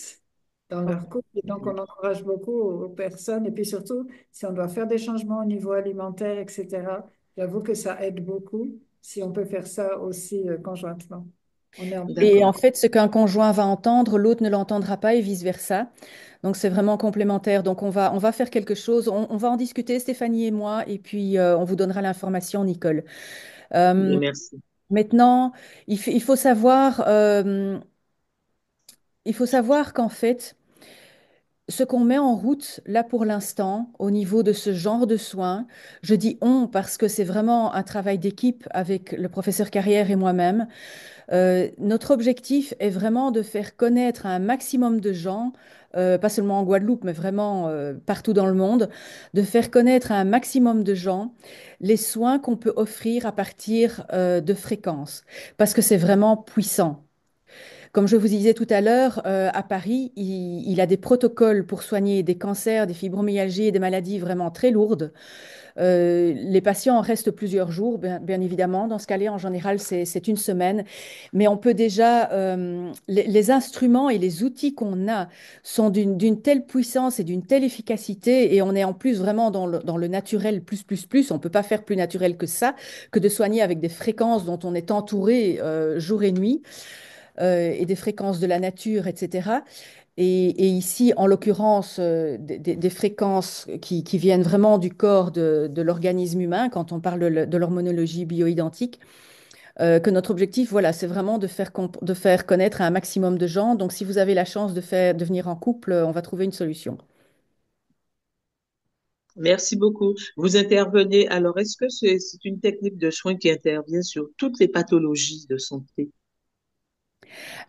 dans leur couple. Et donc, on encourage beaucoup aux personnes. Et puis surtout, si on doit faire des changements au niveau alimentaire, etc., j'avoue que ça aide beaucoup si on peut faire ça aussi conjointement. On est en plein
Et
D'accord.
en fait, ce qu'un conjoint va entendre, l'autre ne l'entendra pas et vice-versa. Donc, c'est vraiment complémentaire. Donc, on va faire quelque chose. On va en discuter, Stéphanie et moi, et puis on vous donnera l'information, Nicole.
Bien,
Euh,
merci.
Maintenant, il faut savoir qu'en fait, ce qu'on met en route là pour l'instant au niveau de ce genre de soins, je dis on parce que c'est vraiment un travail d'équipe avec le professeur Carrière et moi-même. Notre objectif est vraiment de faire connaître à un maximum de gens, pas seulement en Guadeloupe, mais vraiment partout dans le monde, de faire connaître à un maximum de gens les soins qu'on peut offrir à partir de fréquences, parce que c'est vraiment puissant. Comme je vous disais tout à l'heure, à Paris, il a des protocoles pour soigner des cancers, des fibromyalgies et des maladies vraiment très lourdes. Les patients en restent plusieurs jours, bien évidemment. Dans ce cas-là, en général, c'est une semaine. Mais on peut déjà, les instruments et les outils qu'on a sont d'une telle puissance et d'une telle efficacité, et on est en plus vraiment dans le naturel plus, plus, plus. On ne peut pas faire plus naturel que ça, que de soigner avec des fréquences dont on est entouré jour et nuit et des fréquences de la nature, etc. Et ici, en l'occurrence, des fréquences qui viennent vraiment du corps de l'organisme humain, quand on parle de l'hormonologie bioidentique, que notre objectif, voilà, c'est vraiment de faire connaître à un maximum de gens. Donc, si vous avez la chance de venir en couple, on va trouver une solution.
Merci beaucoup. Vous intervenez, alors est-ce que c'est une technique de soins qui intervient sur toutes les pathologies de santé?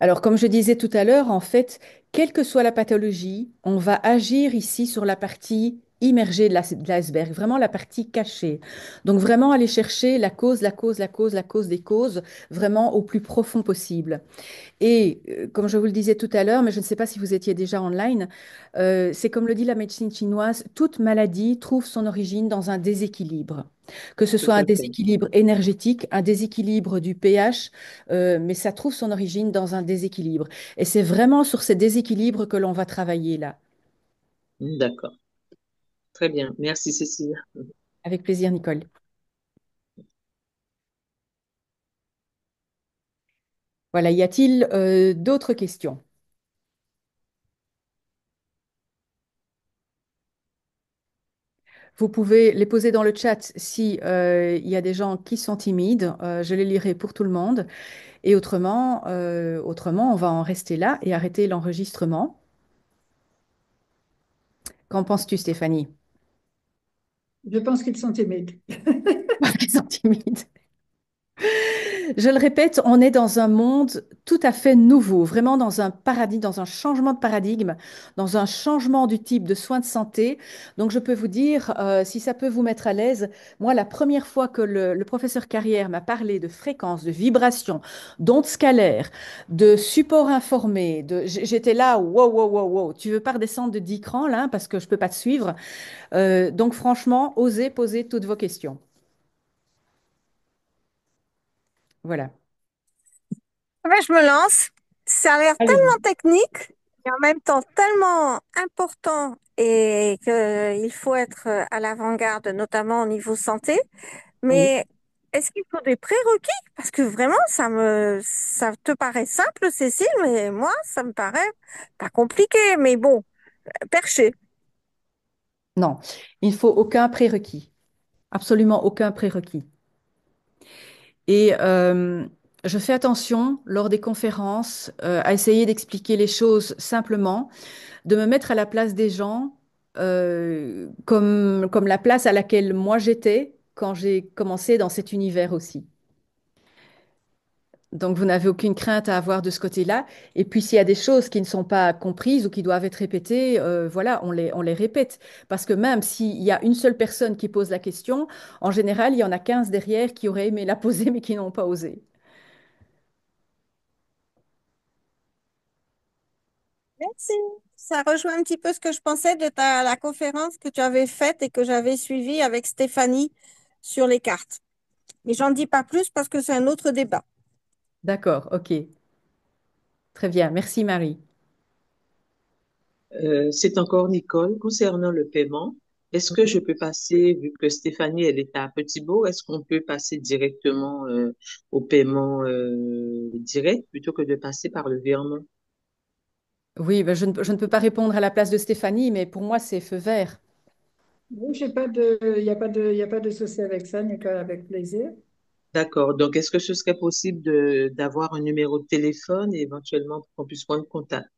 Alors, comme je disais tout à l'heure, en fait, quelle que soit la pathologie, on va agir ici sur la partie immergée de l'iceberg, vraiment la partie cachée. Donc, vraiment aller chercher la cause, la cause, la cause, la cause des causes, vraiment au plus profond possible. Et comme je vous le disais tout à l'heure, mais je ne sais pas si vous étiez déjà online, c'est comme le dit la médecine chinoise, toute maladie trouve son origine dans un déséquilibre. Que ce
Tout
soit un
à fait.
déséquilibre énergétique, un déséquilibre du pH, mais ça trouve son origine dans un déséquilibre. Et c'est vraiment sur ces déséquilibres que l'on va travailler là.
D'accord. Très bien. Merci, Cécile.
Avec plaisir, Nicole. Voilà, y a-t-il d'autres questions? Vous pouvez les poser dans le chat si il y a des gens qui sont timides. Je les lirai pour tout le monde. Et autrement, on va en rester là et arrêter l'enregistrement. Qu'en penses-tu, Stéphanie?
Je pense qu'ils sont timides.
Parce qu'ils sont timides. Je le répète, on est dans un monde tout à fait nouveau, vraiment dans un paradigme, dans un changement de paradigme, dans un changement du type de soins de santé. Donc, je peux vous dire, si ça peut vous mettre à l'aise, moi, la première fois que le professeur Carrière m'a parlé de fréquences, de vibrations, d'ondes scalaires, de support informé, j'étais là, wow, wow, wow, wow. Tu veux pas redescendre de 10 crans là, parce que je peux pas te suivre. Donc, franchement, osez poser toutes vos questions. Voilà.
Ah ben, je me lance. Ça a l'air
Allez-y.
tellement technique et en même temps tellement important et qu'il faut être à l'avant-garde, notamment au niveau santé.
Oui.
Mais est-ce qu'il faut des prérequis? Parce que vraiment, ça te paraît simple, Cécile, mais moi, ça me paraît pas compliqué, mais bon, perché.
Non, il ne faut aucun prérequis, absolument aucun prérequis. Et je fais attention lors des conférences à essayer d'expliquer les choses simplement, de me mettre à la place des gens comme la place à laquelle moi j'étais quand j'ai commencé dans cet univers aussi. Donc, vous n'avez aucune crainte à avoir de ce côté-là. Et puis, s'il y a des choses qui ne sont pas comprises ou qui doivent être répétées, voilà, on les répète. Parce que même s'il y a une seule personne qui pose la question, en général, il y en a 15 derrière qui auraient aimé la poser, mais qui n'ont pas osé.
Merci. Ça rejoint un petit peu ce que je pensais de la conférence que tu avais faite et que j'avais suivie avec Stéphanie sur les cartes. Mais j'en dis pas plus parce que c'est un autre débat.
D'accord, ok. Très bien. Merci, Marie.
C'est encore Nicole. Concernant le paiement, est-ce que je
Oui.
peux passer, vu que Stéphanie, elle est à Petit-Bourg, est-ce qu'on peut passer directement au paiement direct plutôt que de passer par le virement?
Oui, ben, je ne peux pas répondre à la place de Stéphanie, mais pour moi, c'est feu vert.
Oui, j'ai pas de, il n'y a pas de, il y a pas de souci avec ça, Nicole, avec plaisir.
D'accord. Donc, est-ce que ce serait possible d'avoir un numéro de téléphone et éventuellement pour qu'on puisse prendre contact?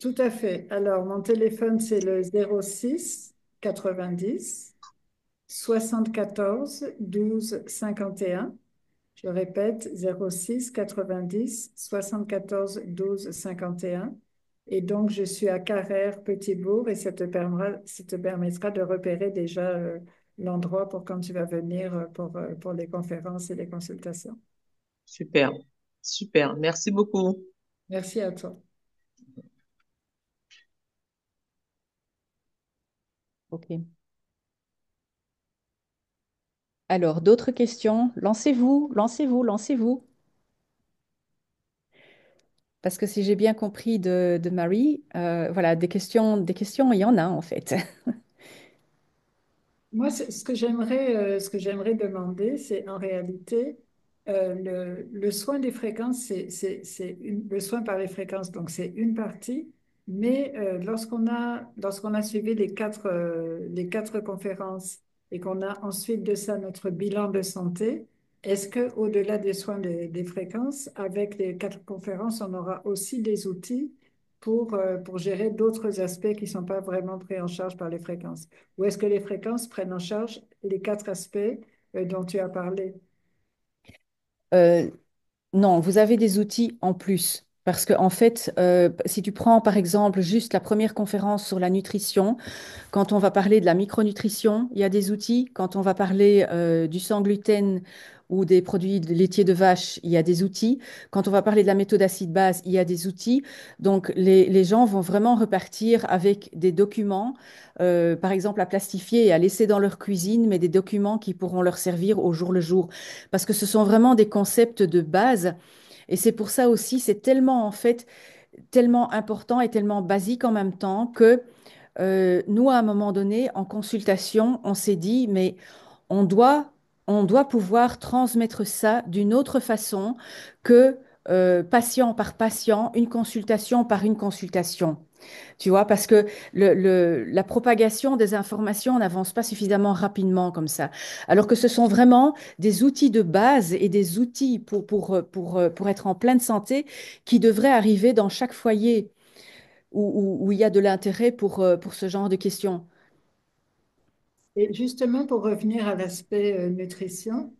Tout à fait. Alors, mon téléphone, c'est le 06 90 74 12 51. Je répète, 06 90 74 12 51. Et donc, je suis à Carrère, Petit-Bourg, et ça te permettra de repérer déjà l'endroit pour quand tu vas venir pour les conférences et les consultations.
Super, super. Merci beaucoup.
Merci à toi.
OK. Alors, d'autres questions? Lancez-vous, lancez-vous, lancez-vous. Parce que si j'ai bien compris de Marie, voilà, des questions, il y en a en fait.
Moi, ce que j'aimerais demander, c'est en réalité le soin des fréquences, le soin par les fréquences, donc c'est une partie, mais lorsqu'on a suivi les quatre conférences et qu'on a ensuite de ça notre bilan de santé, est-ce que au-delà des soins des fréquences, avec les quatre conférences, on aura aussi des outils pour gérer d'autres aspects qui ne sont pas vraiment pris en charge par les fréquences? Ou est-ce que les fréquences prennent en charge les quatre aspects dont tu as parlé?
Euh, non, vous avez des outils en plus. Parce que, en fait, si tu prends par exemple juste la première conférence sur la nutrition, quand on va parler de la micronutrition, il y a des outils. Quand on va parler du sans gluten ou des produits laitiers de vache, il y a des outils. Quand on va parler de la méthode acide base, il y a des outils. Donc, les gens vont vraiment repartir avec des documents, par exemple à plastifier et à laisser dans leur cuisine, mais des documents qui pourront leur servir au jour le jour. Parce que ce sont vraiment des concepts de base. Et c'est pour ça aussi, c'est tellement en fait tellement important et tellement basique en même temps que nous, à un moment donné, en consultation, on s'est dit, mais on doit, on doit pouvoir transmettre ça d'une autre façon que patient par patient, une consultation par une consultation. Tu vois, parce que la propagation des informations n'avance pas suffisamment rapidement comme ça. Alors que ce sont vraiment des outils de base et des outils pour être en pleine santé qui devraient arriver dans chaque foyer où il y a de l'intérêt pour ce genre de questions.
Et justement, pour revenir à l'aspect nutrition,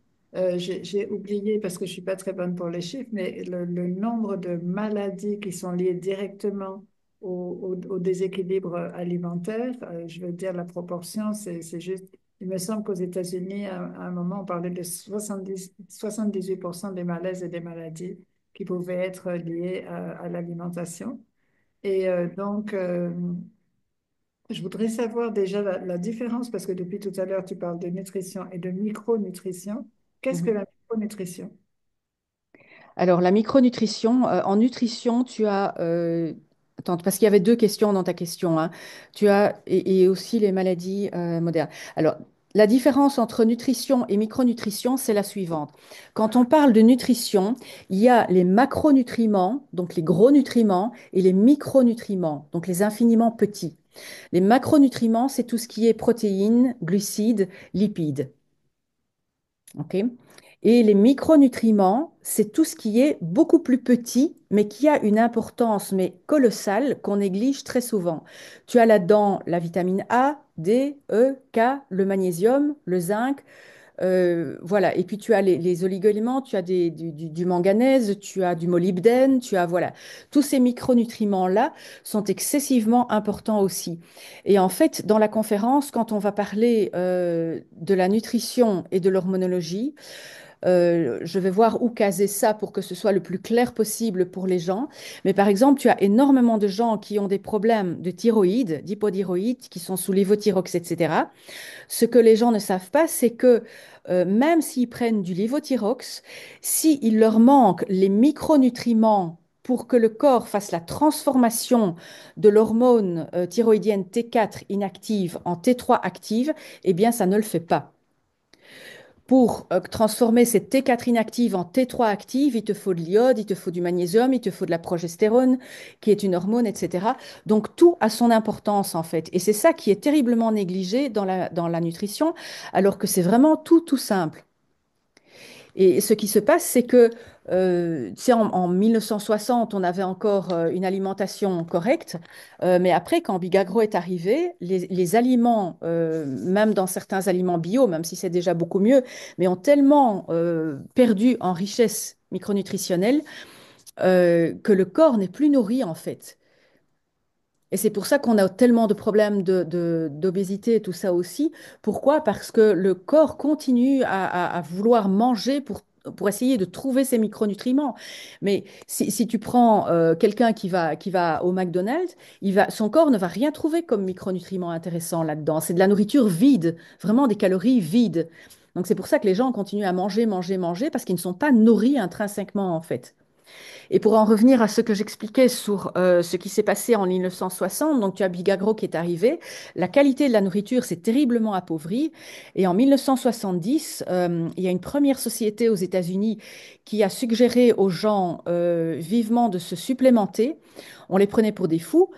j'ai oublié, parce que je ne suis pas très bonne pour les chiffres, mais le nombre de maladies qui sont liées directement au déséquilibre alimentaire, je veux dire la proportion, c'est juste, il me semble qu'aux États-Unis, à un moment, on parlait de 78% des malaises et des maladies qui pouvaient être liées à l'alimentation. Et je voudrais savoir déjà la différence, parce que depuis tout à l'heure, tu parles de nutrition et de micronutrition. Qu'est-ce que
Mhm.
la micronutrition?
Alors, la micronutrition, en nutrition, tu as... attends, parce qu'il y avait deux questions dans ta question, hein. Tu as, et aussi les maladies modernes. Alors, la différence entre nutrition et micronutrition, c'est la suivante. Quand on parle de nutrition, il y a les macronutriments, donc les gros nutriments, et les micronutriments, donc les infiniment petits. Les macronutriments, c'est tout ce qui est protéines, glucides, lipides. OK? Et les micronutriments, c'est tout ce qui est beaucoup plus petit, mais qui a une importance mais colossale qu'on néglige très souvent. Tu as là-dedans la vitamine A, D, E, K, le magnésium, le zinc, voilà. Et puis tu as les oligo-éléments, tu as du manganèse, tu as du molybdène, tu as voilà. Tous ces micronutriments-là sont excessivement importants aussi. Et en fait, dans la conférence, quand on va parler de la nutrition et de l'hormonologie, je vais voir où caser ça pour que ce soit le plus clair possible pour les gens. Mais par exemple, tu as énormément de gens qui ont des problèmes de thyroïde, d'hypothyroïde, qui sont sous lévothyrox, etc. Ce que les gens ne savent pas, c'est que même s'ils prennent du lévothyrox, s'il leur manque les micronutriments pour que le corps fasse la transformation de l'hormone thyroïdienne T4 inactive en T3 active, eh bien, ça ne le fait pas. Pour transformer cette T4 inactive en T3 active, il te faut de l'iode, il te faut du magnésium, il te faut de la progestérone, qui est une hormone, etc. Donc tout a son importance en fait. Et c'est ça qui est terriblement négligé dans la nutrition, alors que c'est vraiment tout simple. Et ce qui se passe, c'est que Tu sais, en 1960, on avait encore une alimentation correcte, mais après, quand Bigagro est arrivé, les aliments, même dans certains aliments bio, même si c'est déjà beaucoup mieux, mais ont tellement perdu en richesse micronutritionnelle que le corps n'est plus nourri en fait. Et c'est pour ça qu'on a tellement de problèmes d'obésité et tout ça aussi. Pourquoi? Parce que le corps continue à vouloir manger pour essayer de trouver ces micronutriments. Mais si tu prends quelqu'un qui va au McDonald's, son corps ne va rien trouver comme micronutriments intéressants là-dedans. C'est de la nourriture vide, vraiment des calories vides. Donc c'est pour ça que les gens continuent à manger, manger, manger, parce qu'ils ne sont pas nourris intrinsèquement en fait. Et pour en revenir à ce que j'expliquais sur ce qui s'est passé en 1960, donc tu as Bigagro qui est arrivé, la qualité de la nourriture s'est terriblement appauvrie. Et en 1970, il y a une première société aux États-Unis qui a suggéré aux gens vivement de se supplémenter. On les prenait pour des fous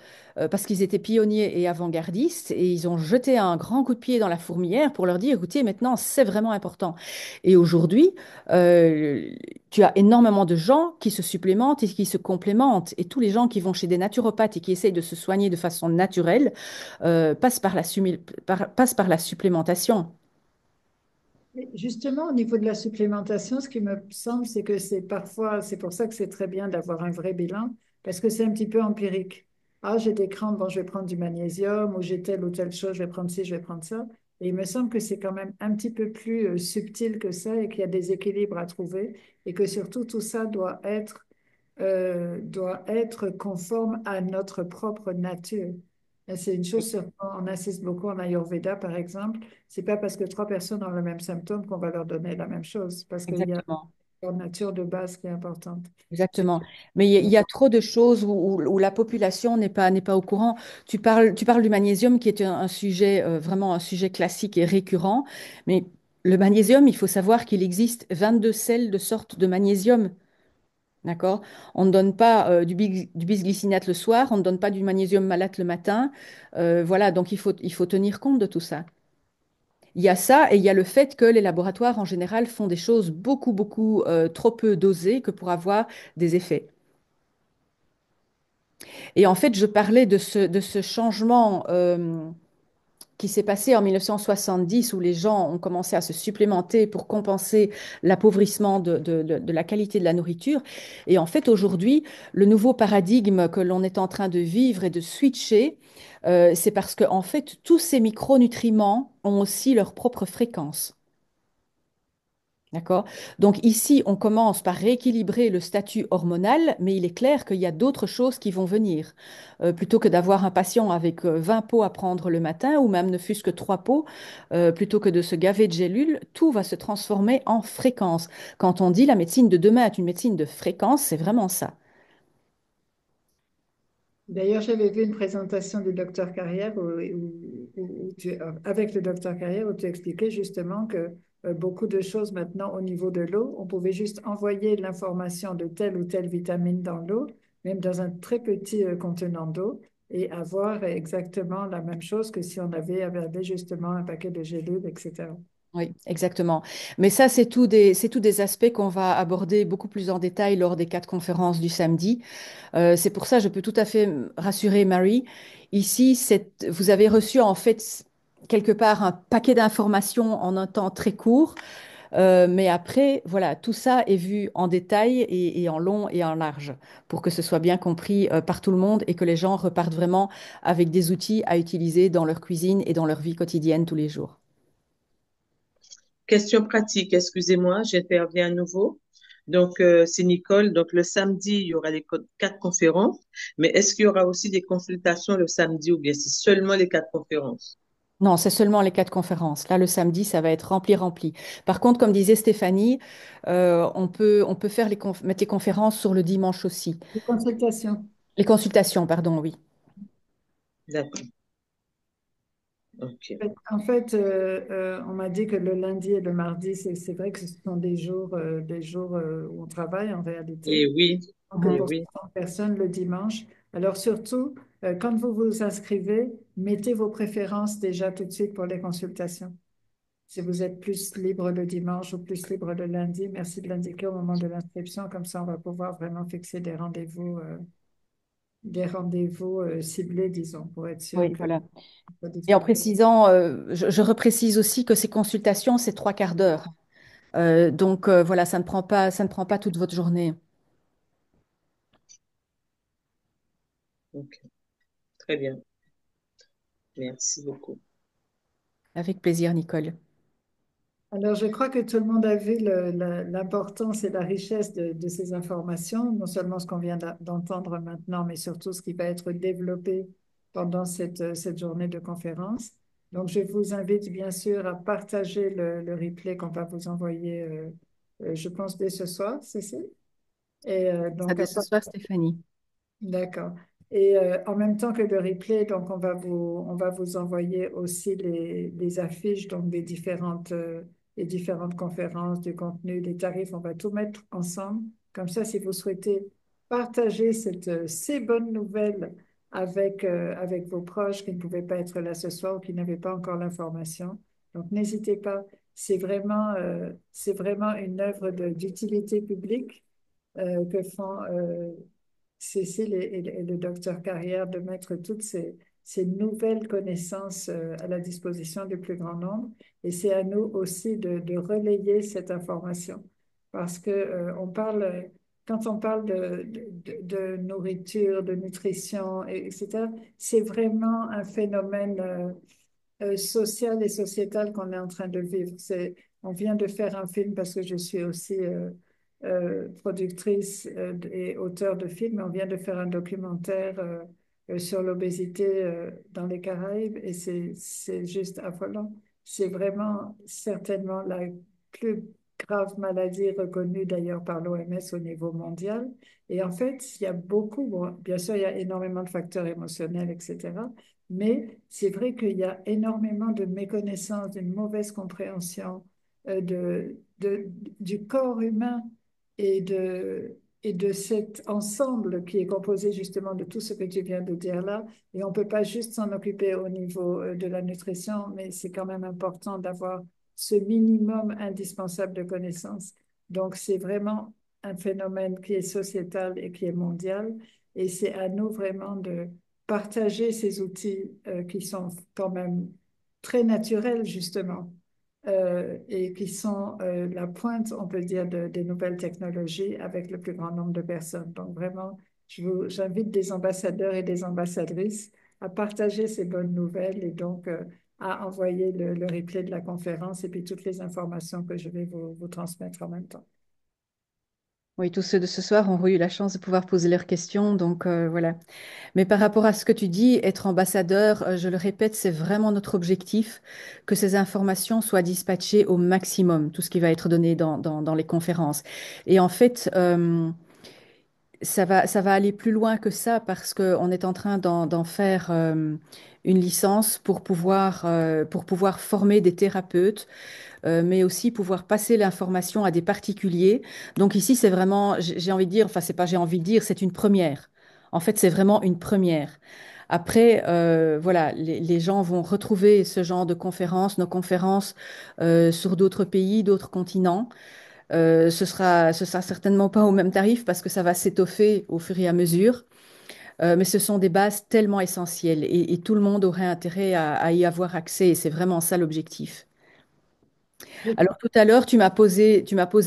parce qu'ils étaient pionniers et avant-gardistes et ils ont jeté un grand coup de pied dans la fourmilière pour leur dire, écoutez, maintenant c'est vraiment important. Et aujourd'hui, euh, tu as énormément de gens qui se supplémentent et qui se complémentent. Et tous les gens qui vont chez des naturopathes et qui essayent de se soigner de façon naturelle passent par la supplémentation.
Et justement, au niveau de la supplémentation, ce qui me semble, c'est que c'est parfois, c'est pour ça que c'est très bien d'avoir un vrai bilan, parce que c'est un petit peu empirique. Ah, j'ai des crampes, bon, je vais prendre du magnésium, ou j'ai telle ou telle chose, je vais prendre ci, je vais prendre ça. Et il me semble que c'est quand même un petit peu plus subtil que ça et qu'il y a des équilibres à trouver et que surtout tout ça doit être conforme à notre propre nature. Et c'est une chose sur laquelle on insiste beaucoup en Ayurveda, par exemple. C'est pas parce que trois personnes ont le même symptôme qu'on va leur donner la même chose, parce qu'il y a
Exactement.
leur nature de base qui est importante. C'est-
Exactement. Mais il y a trop de choses où la population n'est pas au courant. Tu parles du magnésium qui est un sujet, vraiment un sujet classique et récurrent. Mais le magnésium, il faut savoir qu'il existe 22 sels de sorte de magnésium. D'accord? On ne donne pas du bisglycinate le soir, on ne donne pas du magnésium malate le matin. Voilà, donc il faut tenir compte de tout ça. Il y a ça et il y a le fait que les laboratoires en général font des choses beaucoup trop peu dosées que pour avoir des effets. Et en fait, je parlais de ce changement qui s'est passé en 1970 où les gens ont commencé à se supplémenter pour compenser l'appauvrissement de la qualité de la nourriture. Et en fait, aujourd'hui, le nouveau paradigme que l'on est en train de vivre et de switcher, c'est parce que en fait, tous ces micronutriments ont aussi leur propre fréquence. D'accord? Donc ici, on commence par rééquilibrer le statut hormonal, mais il est clair qu'il y a d'autres choses qui vont venir. Plutôt que d'avoir un patient avec 20 pots à prendre le matin, ou même ne fût-ce que 3 pots, plutôt que de se gaver de gélules, tout va se transformer en fréquence. Quand on dit la médecine de demain est une médecine de fréquence, c'est vraiment ça.
D'ailleurs, j'avais vu une présentation du docteur Carrière avec le docteur Carrière où tu expliquais justement que beaucoup de choses maintenant au niveau de l'eau, on pouvait juste envoyer l'information de telle ou telle vitamine dans l'eau, même dans un très petit contenant d'eau, et avoir exactement la même chose que si on avait avalé justement un paquet de gélules, etc.
Oui, exactement. Mais ça, c'est tout des aspects qu'on va aborder beaucoup plus en détail lors des 4 conférences du samedi. C'est pour ça, je peux tout à fait rassurer Mary. Ici, vous avez reçu en fait quelque part un paquet d'informations en un temps très court, mais après, voilà, tout ça est vu en détail et en long et en large pour que ce soit bien compris par tout le monde et que les gens repartent vraiment avec des outils à utiliser dans leur cuisine et dans leur vie quotidienne tous les jours.
Question pratique, excusez-moi, j'interviens à nouveau. Donc, c'est Nicole. Donc, le samedi, il y aura les 4 conférences, mais est-ce qu'il y aura aussi des consultations le samedi ou bien c'est seulement les 4 conférences?
Non, c'est seulement les 4 conférences. Là, le samedi, ça va être rempli, rempli. Par contre, comme disait Stéphanie, on peut faire mettre les conférences sur le dimanche aussi.
Les consultations.
Les consultations, pardon, oui.
D'accord, ok.
En fait, on m'a dit que le lundi et le mardi, c'est vrai que ce sont des jours où on travaille en réalité.
Et oui,
Donc,
Mhm.
et
pour
oui.
certaines personnes, le dimanche. Alors, surtout, quand vous vous inscrivez, mettez vos préférences déjà tout de suite pour les consultations. Si vous êtes plus libre le dimanche ou plus libre le lundi, merci de l'indiquer au moment de l'inscription. Comme ça, on va pouvoir vraiment fixer des rendez-vous ciblés, disons, pour être sûr
Oui,
que
voilà.
soit
Et en
disponible.
précisant, je reprécise aussi que ces consultations, c'est 3 quarts d'heure. Donc voilà, ça ne prend pas toute votre journée.
Ok, très bien. Merci beaucoup.
Avec plaisir, Nicole.
Alors, je crois que tout le monde a vu l'importance et la richesse de ces informations, non seulement ce qu'on vient d'entendre maintenant, mais surtout ce qui va être développé pendant cette journée de conférence. Donc, je vous invite bien sûr à partager le replay qu'on va vous envoyer, je pense, dès ce soir, c'est ça? Et
Ça
donc,
de ce soir, Stéphanie.
d'accord. Et en même temps que le replay, donc on va vous envoyer aussi les affiches donc des différentes conférences, du contenu, des tarifs. On va tout mettre ensemble. Comme ça, si vous souhaitez partager ces bonnes nouvelles avec vos proches qui ne pouvaient pas être là ce soir ou qui n'avaient pas encore l'information, donc n'hésitez pas. C'est vraiment une œuvre d'utilité publique que font Cécile et le docteur Carrière de mettre toutes ces nouvelles connaissances à la disposition du plus grand nombre. Et c'est à nous aussi de relayer cette information. Parce que quand on parle de nourriture, de nutrition, etc., c'est vraiment un phénomène sociale et sociétale qu'on est en train de vivre. On vient de faire un film parce que je suis aussi productrice et auteure de films. On vient de faire un documentaire sur l'obésité dans les Caraïbes et c'est juste affolant. C'est vraiment certainement la plus grave maladie reconnue d'ailleurs par l'OMS au niveau mondial. Et en fait, il y a beaucoup, bon, bien sûr, il y a énormément de facteurs émotionnels, etc. Mais c'est vrai qu'il y a énormément de méconnaissance, d'une mauvaise compréhension du corps humain et de cet ensemble qui est composé justement de tout ce que tu viens de dire là. Et on ne peut pas juste s'en occuper au niveau de la nutrition, mais c'est quand même important d'avoir ce minimum indispensable de connaissances. Donc, c'est vraiment un phénomène qui est sociétal et qui est mondial. Et c'est à nous vraiment de partager ces outils qui sont quand même très naturels, justement, et qui sont la pointe, on peut dire, des nouvelles technologies avec le plus grand nombre de personnes. Donc, vraiment, j'invite des ambassadeurs et des ambassadrices à partager ces bonnes nouvelles et donc à envoyer le replay de la conférence et puis toutes les informations que je vais vous transmettre en même temps.
Oui, tous ceux de ce soir ont eu la chance de pouvoir poser leurs questions, donc voilà. Mais par rapport à ce que tu dis, être ambassadeur, je le répète, c'est vraiment notre objectif, que ces informations soient dispatchées au maximum, tout ce qui va être donné dans les conférences. Et en fait, ça va aller plus loin que ça parce qu'on est en train d'en faire une licence pour pouvoir former des thérapeutes mais aussi pouvoir passer l'information à des particuliers. Donc ici, c'est vraiment, j'ai envie de dire, enfin, c'est pas j'ai envie de dire, c'est une première. En fait, c'est vraiment une première. Après, voilà, les gens vont retrouver ce genre de conférences, nos conférences sur d'autres pays, d'autres continents. Ce sera certainement pas au même tarif parce que ça va s'étoffer au fur et à mesure. Mais ce sont des bases tellement essentielles et tout le monde aurait intérêt à y avoir accès et c'est vraiment ça l'objectif. Alors tout à l'heure, tu m'as posé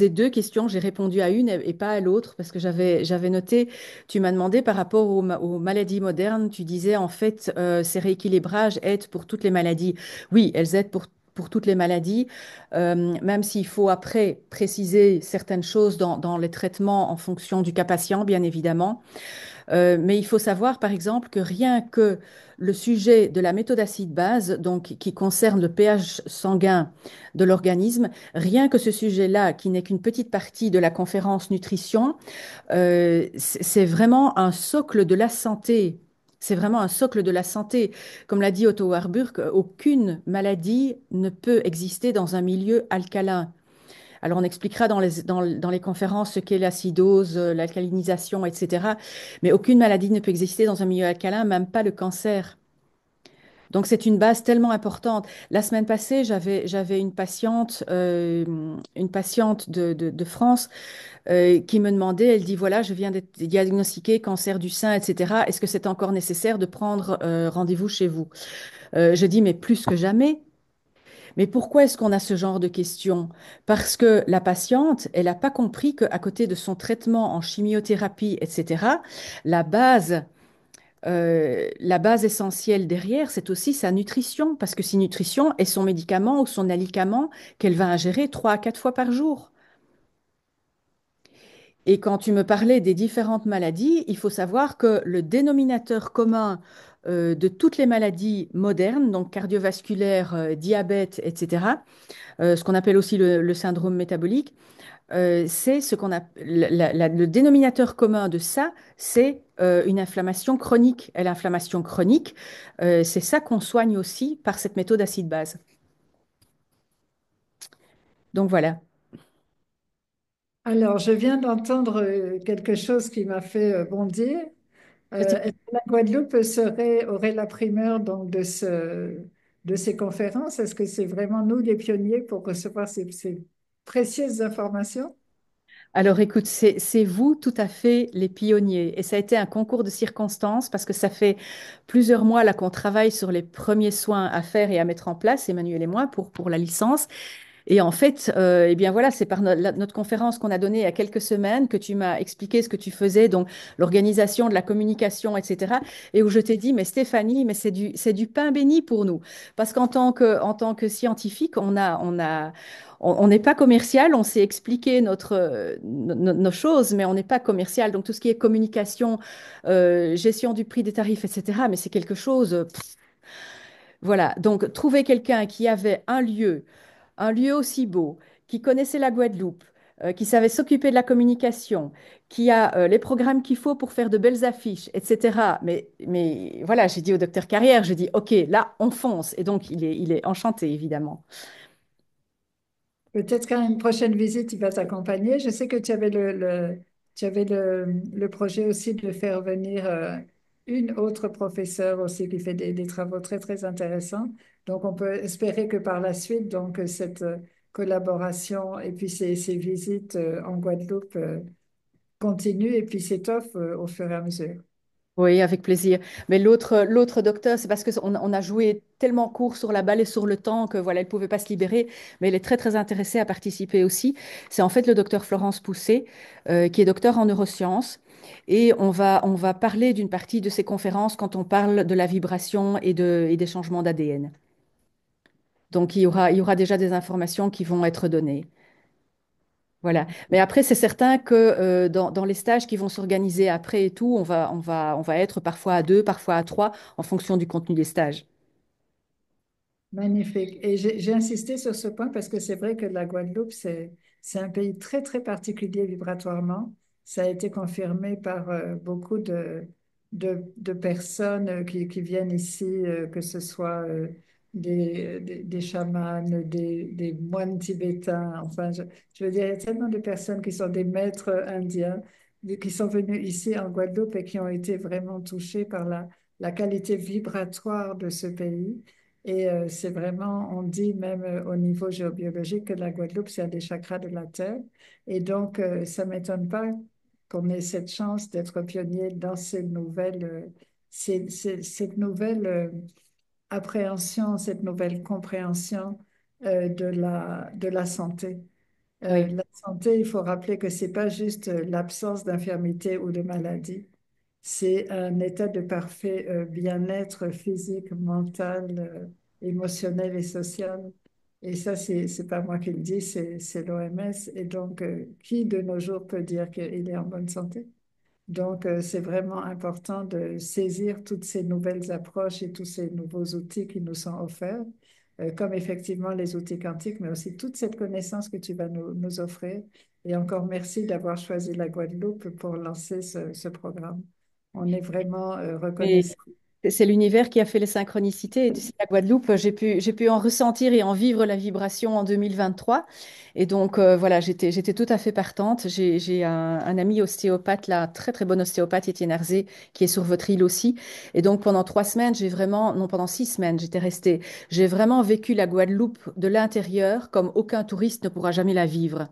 2 questions, j'ai répondu à une et pas à l'autre parce que j'avais noté, tu m'as demandé par rapport aux maladies modernes, tu disais en fait ces rééquilibrages aident pour toutes les maladies. Oui, elles aident pour toutes les maladies, même s'il faut après préciser certaines choses dans les traitements en fonction du cas patient, bien évidemment. Mais il faut savoir, par exemple, que rien que le sujet de la méthode acide base, donc qui concerne le pH sanguin de l'organisme, rien que ce sujet-là, qui n'est qu'une petite partie de la conférence nutrition, c'est vraiment un socle de la santé. C'est vraiment un socle de la santé. Comme l'a dit Otto Warburg, aucune maladie ne peut exister dans un milieu alcalin. Alors, on expliquera dans les conférences ce qu'est l'acidose, l'alcalinisation, etc. Mais aucune maladie ne peut exister dans un milieu alcalin, même pas le cancer. Donc c'est une base tellement importante. La semaine passée, j'avais une patiente de France qui me demandait, elle dit, voilà, je viens d'être diagnostiquée cancer du sein, etc. Est-ce que c'est encore nécessaire de prendre rendez-vous chez vous? Je dis, mais plus que jamais. Mais pourquoi est-ce qu'on a ce genre de questions? Parce que la patiente, elle n'a pas compris qu'à côté de son traitement en chimiothérapie, etc., la base, la base essentielle derrière, c'est aussi sa nutrition, parce que si nutrition est son médicament ou son alicament qu'elle va ingérer 3 à 4 fois par jour. Et quand tu me parlais des différentes maladies, il faut savoir que le dénominateur commun de toutes les maladies modernes, donc cardiovasculaires, diabète, etc., ce qu'on appelle aussi le syndrome métabolique, c'est ce qu'on a, le dénominateur commun de ça, c'est une inflammation chronique. Et l'inflammation chronique, c'est ça qu'on soigne aussi par cette méthode acide-base. Donc voilà.
Alors, je viens d'entendre quelque chose qui m'a fait bondir.
Je t'y-
Est-ce que la Guadeloupe aurait la primeur donc, de ces conférences? Est-ce que c'est vraiment nous les pionniers pour recevoir ces précieuses informations?
Alors écoute, c'est vous tout à fait les pionniers. Et ça a été un concours de circonstances parce que ça fait plusieurs mois là qu'on travaille sur les premiers soins à faire et à mettre en place, Emmanuel et moi, pour la licence. Et en fait, eh bien voilà, c'est par notre conférence qu'on a donnée il y a quelques semaines que tu m'as expliqué ce que tu faisais, donc l'organisation de la communication, etc. Et où je t'ai dit, mais Stéphanie, mais c'est du pain béni pour nous. Parce en tant que scientifique, on n'est pas commercial, on sait expliquer nos choses, mais on n'est pas commercial. Donc tout ce qui est communication, gestion du prix des tarifs, etc., mais c'est quelque chose. Voilà, donc trouver quelqu'un qui avait un lieu aussi beau, qui connaissait la Guadeloupe, qui savait s'occuper de la communication, qui a les programmes qu'il faut pour faire de belles affiches, etc. Mais voilà, j'ai dit au docteur Carrière, j'ai dit, OK, là, on fonce. Et donc, il est enchanté, évidemment.
Peut-être qu'à une prochaine visite, il va t'accompagner. Je sais que tu avais le projet aussi de faire venir une autre professeure aussi qui fait des travaux très, très intéressants. Donc, on peut espérer que par la suite, donc, cette collaboration et puis ces visites en Guadeloupe continuent et puis s'étoffent au fur et à mesure.
Oui, avec plaisir. Mais l'autre docteur, c'est parce qu'on a joué tellement court sur la balle et sur le temps que voilà, elle ne pouvait pas se libérer, mais elle est très très intéressée à participer aussi. C'est en fait le docteur Florence Pousset, qui est docteur en neurosciences. Et on va parler d'une partie de ses conférences quand on parle de la vibration et des changements d'ADN. Donc il y aura déjà des informations qui vont être données. Voilà. Mais après, c'est certain que dans les stages qui vont s'organiser après et tout, on va être parfois à deux, parfois à trois, en fonction du contenu des stages.
Magnifique. Et j'ai insisté sur ce point parce que c'est vrai que la Guadeloupe, c'est un pays très, très particulier vibratoirement. Ça a été confirmé par beaucoup de personnes qui viennent ici, que ce soit des chamans, des moines tibétains. Enfin, je veux dire, il y a tellement de personnes qui sont des maîtres indiens, qui sont venus ici en Guadeloupe et qui ont été vraiment touchés par la qualité vibratoire de ce pays. Et c'est vraiment, on dit même au niveau géobiologique que la Guadeloupe, c'est un des chakras de la Terre. Et donc, ça ne m'étonne pas qu'on ait cette chance d'être pionnier dans cette nouvelle appréhension, cette nouvelle compréhension de la santé.
Oui,
La santé, il faut rappeler que c'est pas juste l'absence d'infirmité ou de maladie, c'est un état de parfait bien-être physique, mental, émotionnel et social. Et ça, c'est pas moi qui le dis, c'est l'OMS. Et donc, qui de nos jours peut dire qu'il est en bonne santé? Donc, c'est vraiment important de saisir toutes ces nouvelles approches et tous ces nouveaux outils qui nous sont offerts, comme effectivement les outils quantiques, mais aussi toute cette connaissance que tu vas nous offrir. Et encore merci d'avoir choisi la Guadeloupe pour lancer ce programme. On est vraiment
mais
reconnaissant.
C'est l'univers qui a fait les synchronicités. Et tu sais, la Guadeloupe, j'ai pu en ressentir et en vivre la vibration en 2023. Et donc, voilà, j'étais tout à fait partante. J'ai un ami ostéopathe, là, très, très bon ostéopathe, Étienne Arzé, qui est sur votre île aussi. Et donc, pendant 3 semaines, non, pendant 6 semaines, j'étais restée. J'ai vraiment vécu la Guadeloupe de l'intérieur comme aucun touriste ne pourra jamais la vivre.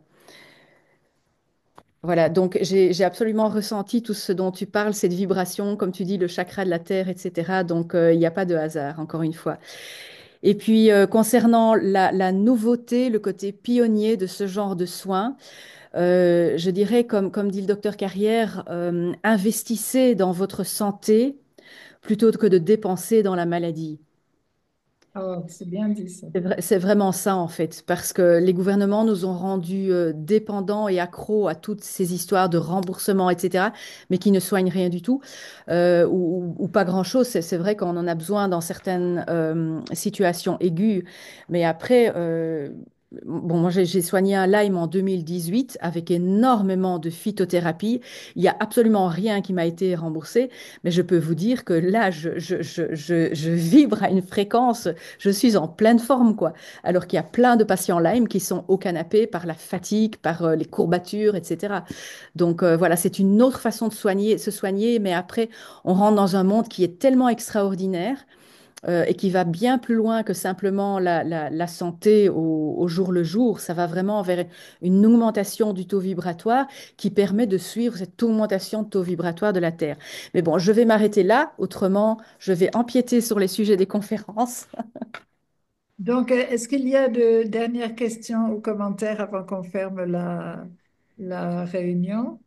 Voilà, donc j'ai absolument ressenti tout ce dont tu parles, cette vibration, comme tu dis, le chakra de la terre, etc. Donc il n'y a pas de hasard, encore une fois. Et puis concernant la nouveauté, le côté pionnier de ce genre de soins, je dirais, comme dit le docteur Carrière, investissez dans votre santé plutôt que de dépenser dans la maladie.
Oh, c'est bien dit ça.
C'est vraiment ça en fait, parce que les gouvernements nous ont rendus dépendants et accros à toutes ces histoires de remboursement, etc., mais qui ne soignent rien du tout, ou pas grand-chose. C'est vrai qu'on en a besoin dans certaines situations aiguës, mais après, bon, moi j'ai soigné un Lyme en 2018 avec énormément de phytothérapie. Il n'y a absolument rien qui m'a été remboursé, mais je peux vous dire que là, je vibre à une fréquence, je suis en pleine forme, quoi. Alors qu'il y a plein de patients Lyme qui sont au canapé par la fatigue, par les courbatures, etc. Donc voilà, c'est une autre façon de se soigner, mais après, on rentre dans un monde qui est tellement extraordinaire et qui va bien plus loin que simplement la santé au jour le jour. Ça va vraiment vers une augmentation du taux vibratoire qui permet de suivre cette augmentation de taux vibratoire de la Terre. Mais bon, je vais m'arrêter là, autrement, je vais empiéter sur les sujets des conférences.
Donc, est-ce qu'il y a de dernières questions ou commentaires avant qu'on ferme la réunion?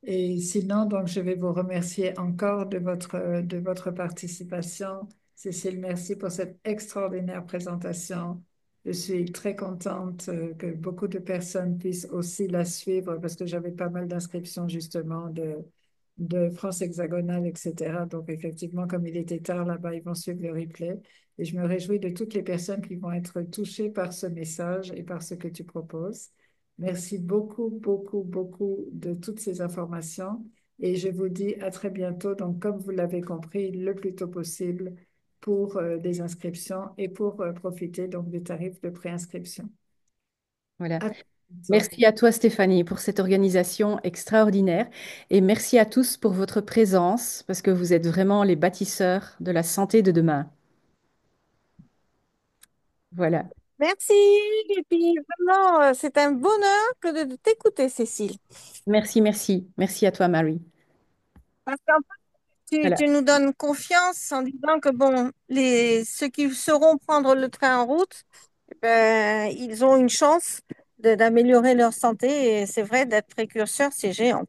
Et sinon, donc, je vais vous remercier encore de votre participation. Cécile, merci pour cette extraordinaire présentation. Je suis très contente que beaucoup de personnes puissent aussi la suivre parce que j'avais pas mal d'inscriptions justement de France hexagonale, etc. Donc, effectivement, comme il était tard là-bas, ils vont suivre le replay. Et je me réjouis de toutes les personnes qui vont être touchées par ce message et par ce que tu proposes. Merci beaucoup, beaucoup, beaucoup de toutes ces informations et je vous dis à très bientôt. Donc, comme vous l'avez compris, le plus tôt possible pour des inscriptions et pour profiter donc des tarifs de préinscription.
Voilà.
À très bientôt.
Merci à toi, Stéphanie, pour cette organisation extraordinaire. Et merci à tous pour votre présence, parce que vous êtes vraiment les bâtisseurs de la santé de demain. Voilà.
Merci. Et puis, vraiment, c'est un bonheur que de t'écouter, Cécile.
Merci, merci. Merci à toi, Marie.
Parce qu'en fait,
Voilà.
tu nous donnes confiance en disant que, bon, ceux qui sauront prendre le train en route, ben, ils ont une chance d'améliorer leur santé. Et c'est vrai, d'être précurseur, c'est géant.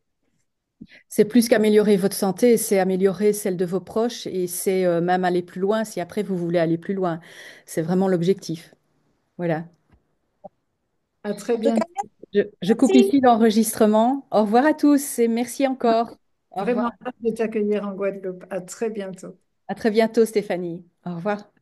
C'est plus qu'améliorer votre santé, c'est améliorer celle de vos proches et c'est même aller plus loin si après vous voulez aller plus loin. C'est vraiment l'objectif. Voilà.
À très
En tout cas,
bientôt.
Je coupe
merci.
ici l'enregistrement. Au revoir à tous et merci encore. Au revoir.
Vraiment hâte de t'accueillir en Guadeloupe. À très bientôt.
À très bientôt, Stéphanie. Au revoir.